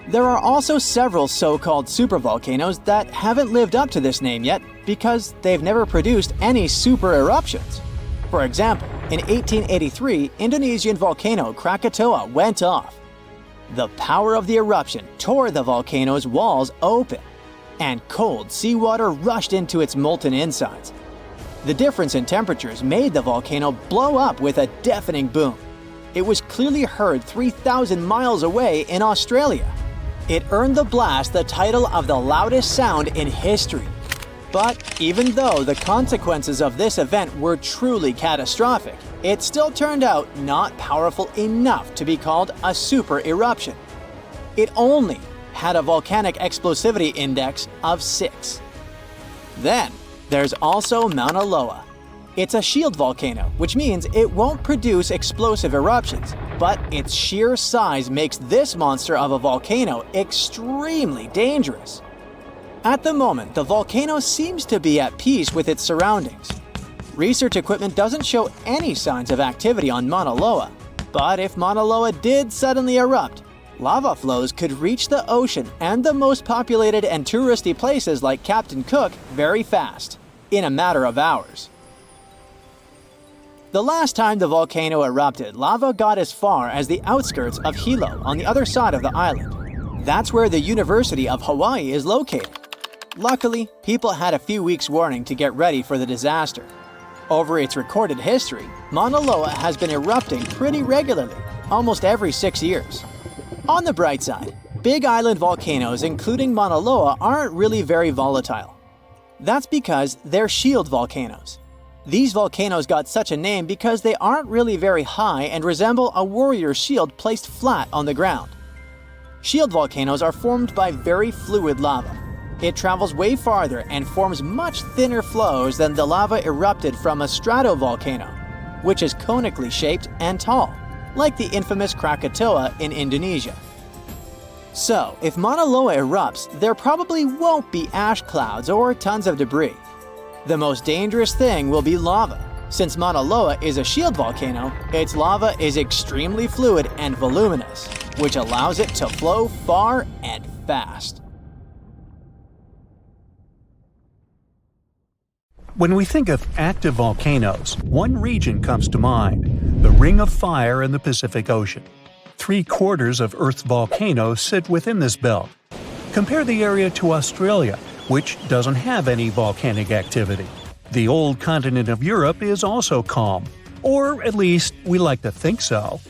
There are also several so-called supervolcanoes that haven't lived up to this name yet because they've never produced any super eruptions. For example, in 1883, Indonesian volcano Krakatoa went off. The power of the eruption tore the volcano's walls open, and cold seawater rushed into its molten insides. The difference in temperatures made the volcano blow up with a deafening boom. It was clearly heard 3,000 miles away in Australia. It earned the blast the title of the loudest sound in history. But even though the consequences of this event were truly catastrophic, it still turned out not powerful enough to be called a super eruption. It only had a volcanic explosivity index of 6. Then, there's also Mauna Loa. It's a shield volcano, which means it won't produce explosive eruptions, but its sheer size makes this monster of a volcano extremely dangerous. At the moment, the volcano seems to be at peace with its surroundings. Research equipment doesn't show any signs of activity on Mauna Loa, but if Mauna Loa did suddenly erupt, lava flows could reach the ocean and the most populated and touristy places like Captain Cook very fast, in a matter of hours. The last time the volcano erupted, lava got as far as the outskirts of Hilo on the other side of the island. That's where the University of Hawaii is located. Luckily, people had a few weeks' warning to get ready for the disaster. Over its recorded history, Mauna Loa has been erupting pretty regularly, almost every 6 years. On the bright side, big island volcanoes including Mauna Loa aren't really very volatile. That's because they're shield volcanoes. These volcanoes got such a name because they aren't really very high and resemble a warrior's shield placed flat on the ground. Shield volcanoes are formed by very fluid lava. It travels way farther and forms much thinner flows than the lava erupted from a stratovolcano, which is conically shaped and tall, like the infamous Krakatoa in Indonesia. So, if Mauna Loa erupts, there probably won't be ash clouds or tons of debris. The most dangerous thing will be lava. Since Mauna Loa is a shield volcano, its lava is extremely fluid and voluminous, which allows it to flow far and fast. When we think of active volcanoes, one region comes to mind: the Ring of Fire in the Pacific Ocean. 3/4 of Earth's volcanoes sit within this belt. Compare the area to Australia, which doesn't have any volcanic activity. The old continent of Europe is also calm, or at least we like to think so.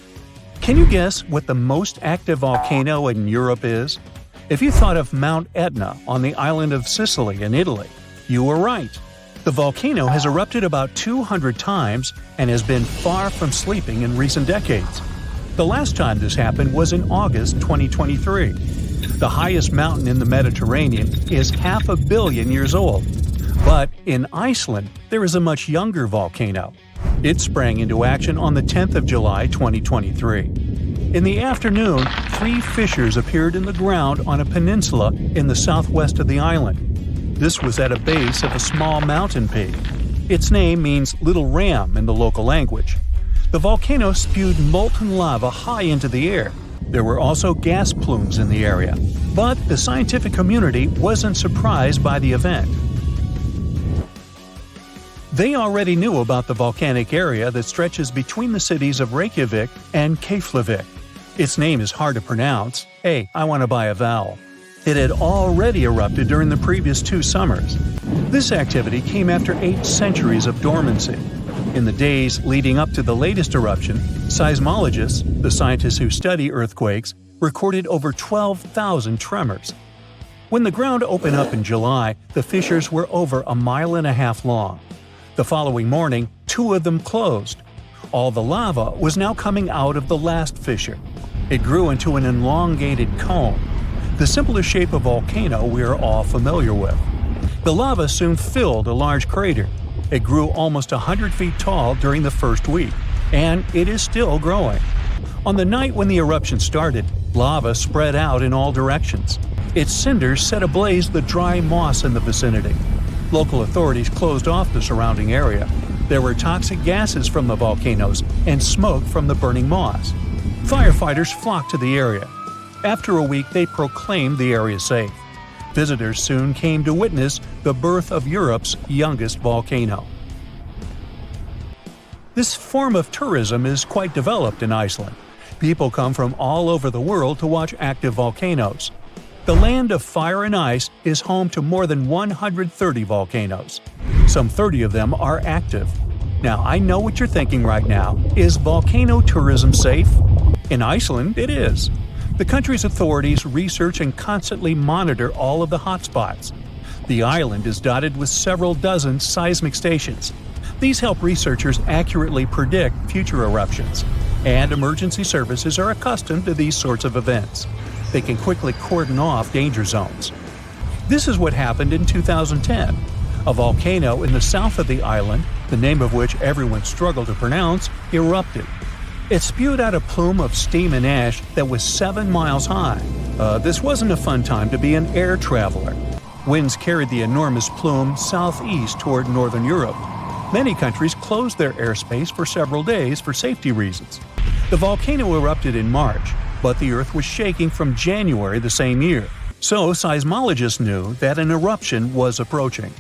Can you guess what the most active volcano in Europe is? If you thought of Mount Etna on the island of Sicily in Italy, you were right. The volcano has erupted about 200 times and has been far from sleeping in recent decades. The last time this happened was in August 2023. The highest mountain in the Mediterranean is 500 million years old. But in Iceland, there is a much younger volcano. It sprang into action on the 10th of July 2023. In the afternoon, 3 fissures appeared in the ground on a peninsula in the southwest of the island. This was at a base of a small mountain peak. Its name means little ram in the local language. The volcano spewed molten lava high into the air. There were also gas plumes in the area. But the scientific community wasn't surprised by the event. They already knew about the volcanic area that stretches between the cities of Reykjavik and Keflavik. Its name is hard to pronounce. Hey, I want to buy a vowel. It had already erupted during the previous 2 summers. This activity came after 8 centuries of dormancy. In the days leading up to the latest eruption, seismologists, the scientists who study earthquakes, recorded over 12,000 tremors. When the ground opened up in July, the fissures were over 1.5 miles long. The following morning, 2 of them closed. All the lava was now coming out of the last fissure. It grew into an elongated cone, the simplest shape of volcano we are all familiar with. The lava soon filled a large crater. It grew almost 100 feet tall during the first week, and it is still growing. On the night when the eruption started, lava spread out in all directions. Its cinders set ablaze the dry moss in the vicinity. Local authorities closed off the surrounding area. There were toxic gases from the volcanoes and smoke from the burning moss. Firefighters flocked to the area. After a week, they proclaimed the area safe. Visitors soon came to witness the birth of Europe's youngest volcano. This form of tourism is quite developed in Iceland. People come from all over the world to watch active volcanoes. The land of fire and ice is home to more than 130 volcanoes. Some 30 of them are active. Now, I know what you're thinking right now. Is volcano tourism safe? In Iceland, it is. The country's authorities research and constantly monitor all of the hotspots. The island is dotted with several dozen seismic stations. These help researchers accurately predict future eruptions, and emergency services are accustomed to these sorts of events. They can quickly cordon off danger zones. This is what happened in 2010. A volcano in the south of the island, the name of which everyone struggled to pronounce, erupted. It spewed out a plume of steam and ash that was 7 miles high. This wasn't a fun time to be an air traveler. Winds carried the enormous plume southeast toward northern Europe. Many countries closed their airspace for several days for safety reasons. The volcano erupted in March, but the Earth was shaking from January the same year, so seismologists knew that an eruption was approaching.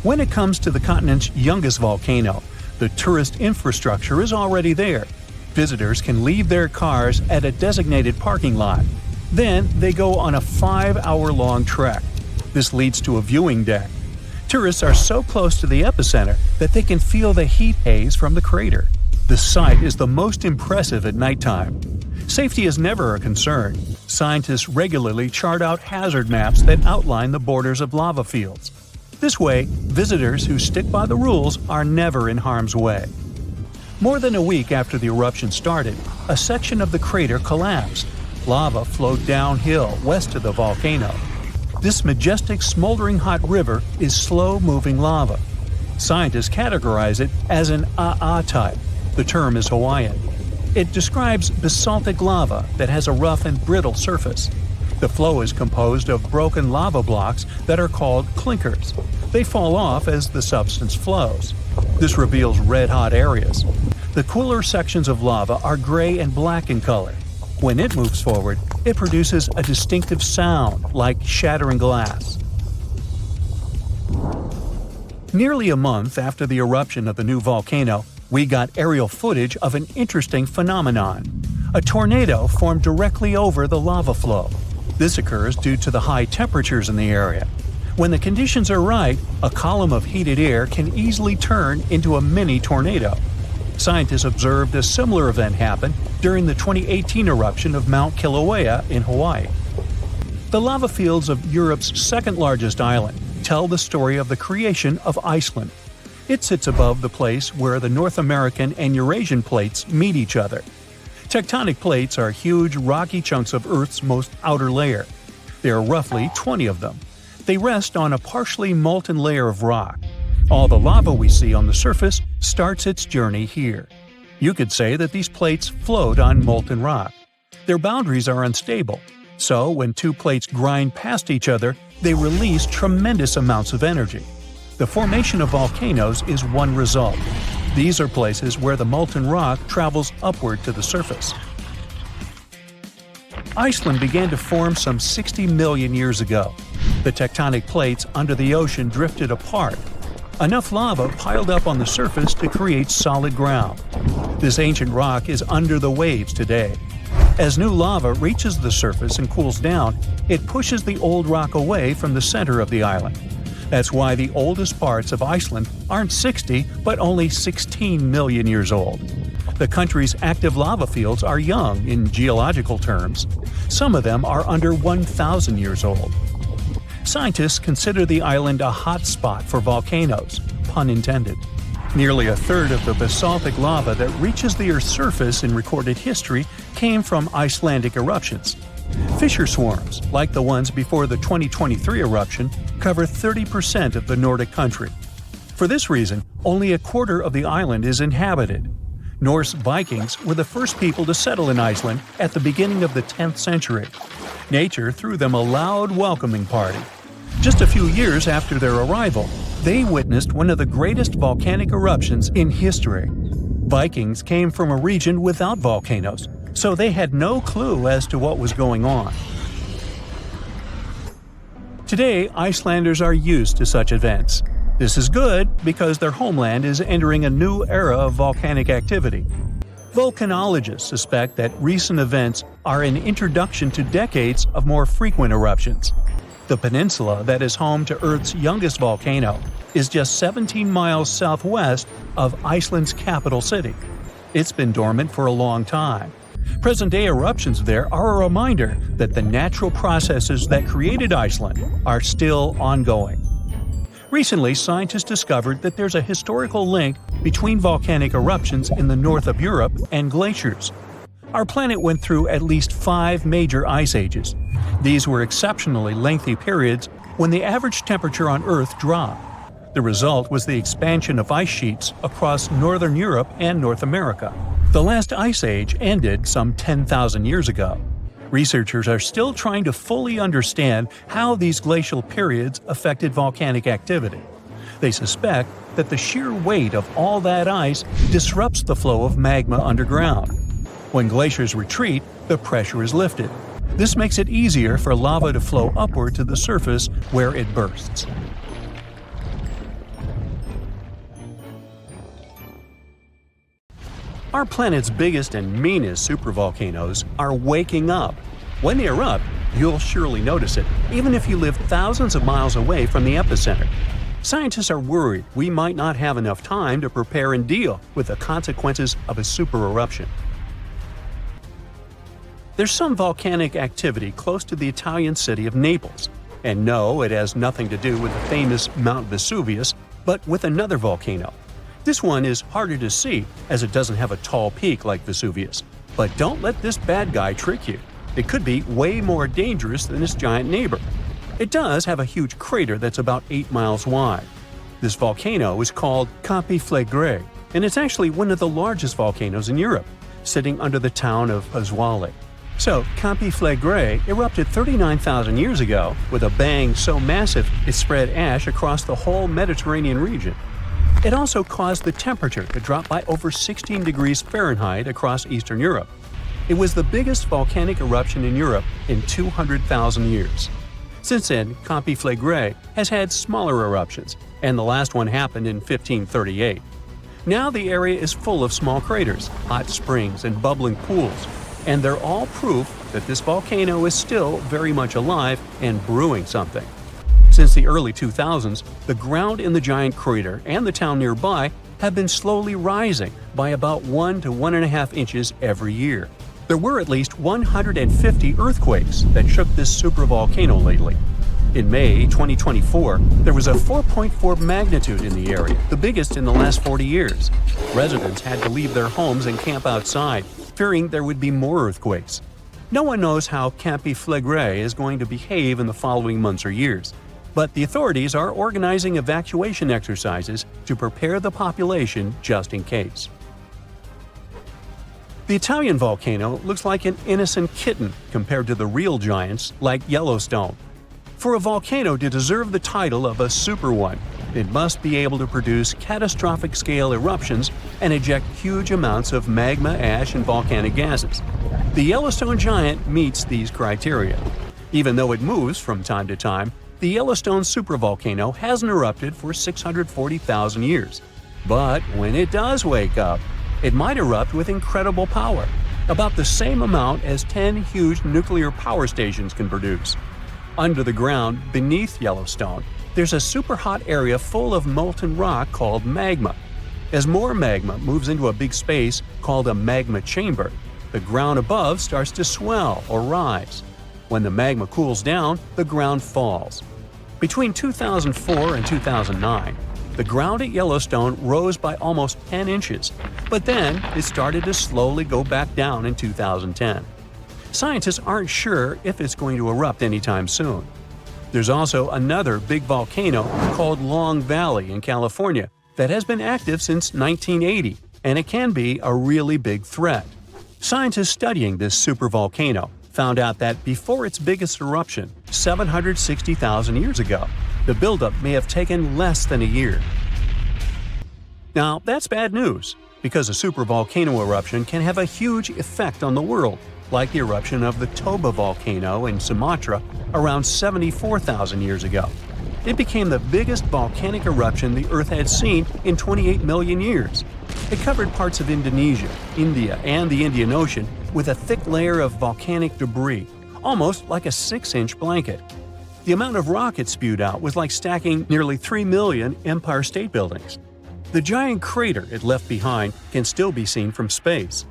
When it comes to the continent's youngest volcano, the tourist infrastructure is already there. Visitors can leave their cars at a designated parking lot. Then they go on a 5-hour-long trek. This leads to a viewing deck. Tourists are so close to the epicenter that they can feel the heat haze from the crater. The sight is the most impressive at nighttime. Safety is never a concern. Scientists regularly chart out hazard maps that outline the borders of lava fields. This way, visitors who stick by the rules are never in harm's way. More than a week after the eruption started, a section of the crater collapsed. Lava flowed downhill west of the volcano. This majestic smoldering hot river is slow-moving lava. Scientists categorize it as an AA type. The term is Hawaiian. It describes basaltic lava that has a rough and brittle surface. The flow is composed of broken lava blocks that are called clinkers. They fall off as the substance flows. This reveals red-hot areas. The cooler sections of lava are gray and black in color. When it moves forward, it produces a distinctive sound like shattering glass. Nearly a month after the eruption of the new volcano, we got aerial footage of an interesting phenomenon. A tornado formed directly over the lava flow. This occurs due to the high temperatures in the area. When the conditions are right, a column of heated air can easily turn into a mini tornado. Scientists observed a similar event happen during the 2018 eruption of Mount Kilauea in Hawaii. The lava fields of Europe's second-largest island tell the story of the creation of Iceland. It sits above the place where the North American and Eurasian plates meet each other. Tectonic plates are huge, rocky chunks of Earth's most outer layer. There are roughly 20 of them. They rest on a partially molten layer of rock. All the lava we see on the surface starts its journey here. You could say that these plates float on molten rock. Their boundaries are unstable. So, when two plates grind past each other, they release tremendous amounts of energy. The formation of volcanoes is one result. These are places where the molten rock travels upward to the surface. Iceland began to form some 60 million years ago. The tectonic plates under the ocean drifted apart. Enough lava piled up on the surface to create solid ground. This ancient rock is under the waves today. As new lava reaches the surface and cools down, it pushes the old rock away from the center of the island. That's why the oldest parts of Iceland aren't 60, but only 16 million years old. The country's active lava fields are young in geological terms. Some of them are under 1,000 years old. Scientists consider the island a hot spot for volcanoes, pun intended. Nearly a third of the basaltic lava that reaches the Earth's surface in recorded history came from Icelandic eruptions. Fissure swarms, like the ones before the 2023 eruption, cover 30% of the Nordic country. For this reason, only a quarter of the island is inhabited. Norse Vikings were the first people to settle in Iceland at the beginning of the 10th century. Nature threw them a loud welcoming party. Just a few years after their arrival, they witnessed one of the greatest volcanic eruptions in history. Vikings came from a region without volcanoes, so they had no clue as to what was going on. Today, Icelanders are used to such events. This is good because their homeland is entering a new era of volcanic activity. Volcanologists suspect that recent events are an introduction to decades of more frequent eruptions. The peninsula that is home to Earth's youngest volcano is just 17 miles southwest of Iceland's capital city. It's been dormant for a long time. Present-day eruptions there are a reminder that the natural processes that created Iceland are still ongoing. Recently, scientists discovered that there's a historical link between volcanic eruptions in the north of Europe and glaciers. Our planet went through at least 5 major ice ages. These were exceptionally lengthy periods when the average temperature on Earth dropped. The result was the expansion of ice sheets across northern Europe and North America. The last ice age ended some 10,000 years ago. Researchers are still trying to fully understand how these glacial periods affected volcanic activity. They suspect that the sheer weight of all that ice disrupts the flow of magma underground. When glaciers retreat, the pressure is lifted. This makes it easier for lava to flow upward to the surface where it bursts. Our planet's biggest and meanest supervolcanoes are waking up. When they erupt, you'll surely notice it, even if you live thousands of miles away from the epicenter. Scientists are worried we might not have enough time to prepare and deal with the consequences of a supereruption. There's some volcanic activity close to the Italian city of Naples. And no, it has nothing to do with the famous Mount Vesuvius, but with another volcano. This one is harder to see as it doesn't have a tall peak like Vesuvius. But don't let this bad guy trick you. It could be way more dangerous than its giant neighbor. It does have a huge crater that's about 8 miles wide. This volcano is called Campi Flegrei, and it's actually one of the largest volcanoes in Europe, sitting under the town of Pasquale. So, Campi Flegrei erupted 39,000 years ago with a bang so massive it spread ash across the whole Mediterranean region. It also caused the temperature to drop by over 16 degrees Fahrenheit across Eastern Europe. It was the biggest volcanic eruption in Europe in 200,000 years. Since then, Campi Flegrei has had smaller eruptions, and the last one happened in 1538. Now the area is full of small craters, hot springs, and bubbling pools, and they're all proof that this volcano is still very much alive and brewing something. Since the early 2000s, the ground in the giant crater and the town nearby have been slowly rising by about 1 to 1.5 inches every year. There were at least 150 earthquakes that shook this supervolcano lately. In May 2024, there was a 4.4 magnitude in the area, the biggest in the last 40 years. Residents had to leave their homes and camp outside, fearing there would be more earthquakes. No one knows how Campi Flegrei is going to behave in the following months or years, but the authorities are organizing evacuation exercises to prepare the population just in case. The Italian volcano looks like an innocent kitten compared to the real giants like Yellowstone. For a volcano to deserve the title of a super one, it must be able to produce catastrophic-scale eruptions and eject huge amounts of magma, ash, and volcanic gases. The Yellowstone giant meets these criteria. Even though it moves from time to time, the Yellowstone supervolcano hasn't erupted for 640,000 years. But when it does wake up, it might erupt with incredible power, about the same amount as 10 huge nuclear power stations can produce. Under the ground, beneath Yellowstone, there's a super hot area full of molten rock called magma. As more magma moves into a big space called a magma chamber, the ground above starts to swell or rise. When the magma cools down, the ground falls. Between 2004 and 2009, the ground at Yellowstone rose by almost 10 inches, but then it started to slowly go back down in 2010. Scientists aren't sure if it's going to erupt anytime soon. There's also another big volcano called Long Valley in California that has been active since 1980, and it can be a really big threat. Scientists studying this supervolcano found out that before its biggest eruption, 760,000 years ago, the buildup may have taken less than a year. Now, that's bad news, because a supervolcano eruption can have a huge effect on the world, like the eruption of the Toba volcano in Sumatra around 74,000 years ago. It became the biggest volcanic eruption the Earth had seen in 28 million years. It covered parts of Indonesia, India, and the Indian Ocean with a thick layer of volcanic debris, almost like a 6-inch blanket. The amount of rock it spewed out was like stacking nearly 3 million Empire State Buildings. The giant crater it left behind can still be seen from space.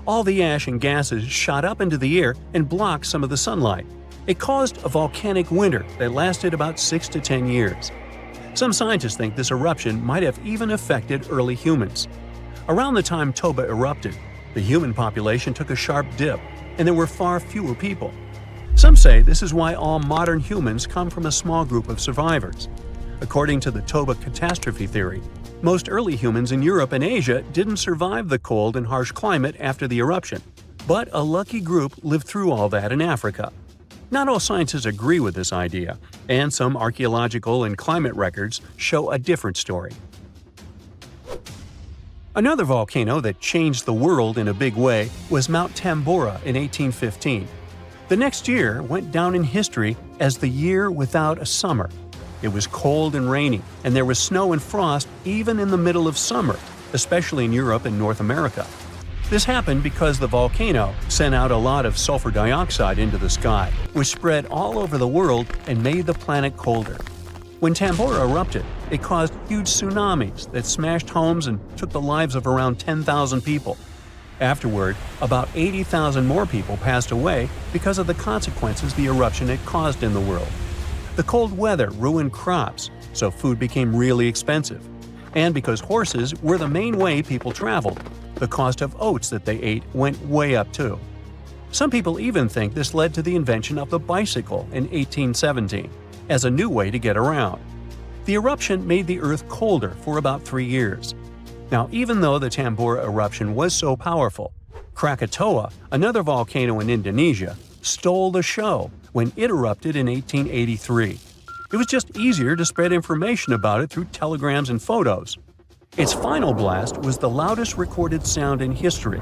All the ash and gases shot up into the air and blocked some of the sunlight. It caused a volcanic winter that lasted about 6 to 10 years. Some scientists think this eruption might have even affected early humans. Around the time Toba erupted, the human population took a sharp dip, and there were far fewer people. Some say this is why all modern humans come from a small group of survivors. According to the Toba catastrophe theory, most early humans in Europe and Asia didn't survive the cold and harsh climate after the eruption, but a lucky group lived through all that in Africa. Not all scientists agree with this idea, and some archaeological and climate records show a different story. Another volcano that changed the world in a big way was Mount Tambora in 1815. The next year went down in history as the year without a summer. It was cold and rainy, and there was snow and frost even in the middle of summer, especially in Europe and North America. This happened because the volcano sent out a lot of sulfur dioxide into the sky, which spread all over the world and made the planet colder. When Tambora erupted, it caused huge tsunamis that smashed homes and took the lives of around 10,000 people. Afterward, about 80,000 more people passed away because of the consequences the eruption had caused in the world. The cold weather ruined crops, so food became really expensive. And because horses were the main way people traveled, the cost of oats that they ate went way up too. Some people even think this led to the invention of the bicycle in 1817, as a new way to get around. The eruption made the Earth colder for about 3 years. Now, even though the Tambora eruption was so powerful, Krakatoa, another volcano in Indonesia, stole the show when it erupted in 1883. It was just easier to spread information about it through telegrams and photos. Its final blast was the loudest recorded sound in history,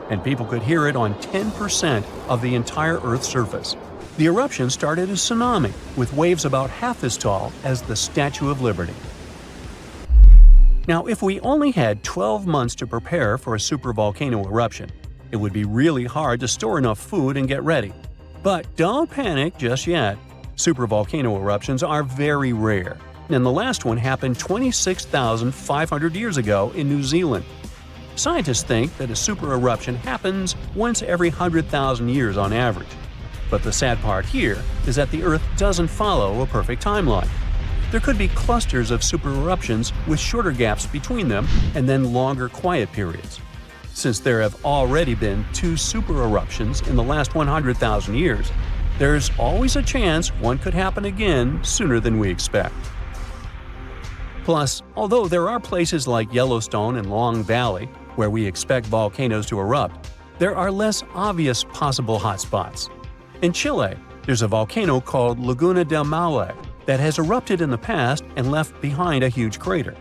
and people could hear it on 10% of the entire Earth's surface. The eruption started a tsunami, with waves about half as tall as the Statue of Liberty. Now, if we only had 12 months to prepare for a supervolcano eruption, it would be really hard to store enough food and get ready. But don't panic just yet. Supervolcano eruptions are very rare, and the last one happened 26,500 years ago in New Zealand. Scientists think that a super eruption happens once every 100,000 years on average. But the sad part here is that the Earth doesn't follow a perfect timeline. There could be clusters of super eruptions with shorter gaps between them and then longer quiet periods. Since there have already been 2 super eruptions in the last 100,000 years, there's always a chance one could happen again sooner than we expect. Plus, although there are places like Yellowstone and Long Valley where we expect volcanoes to erupt, there are less obvious possible hotspots. In Chile, there's a volcano called Laguna del Maule that has erupted in the past and left behind a huge crater.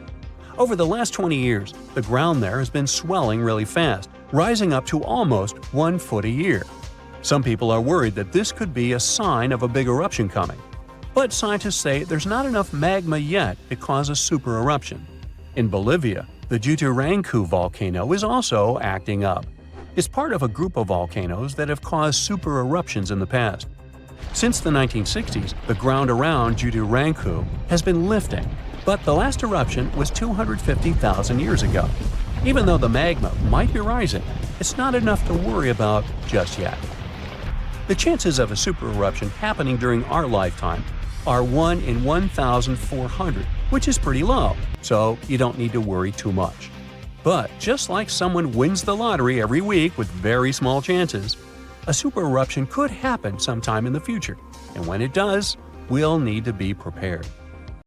Over the last 20 years, the ground there has been swelling really fast, rising up to almost 1 foot a year. Some people are worried that this could be a sign of a big eruption coming. But scientists say there's not enough magma yet to cause a super eruption. In Bolivia, the Tutarancu volcano is also acting up. It's part of a group of volcanoes that have caused super eruptions in the past. Since the 1960s, the ground around Tutarancu has been lifting, but the last eruption was 250,000 years ago. Even though the magma might be rising, it's not enough to worry about just yet. The chances of a super eruption happening during our lifetime are 1 in 1,400, which is pretty low, so you don't need to worry too much. But just like someone wins the lottery every week with very small chances, a super eruption could happen sometime in the future, and when it does, we'll need to be prepared.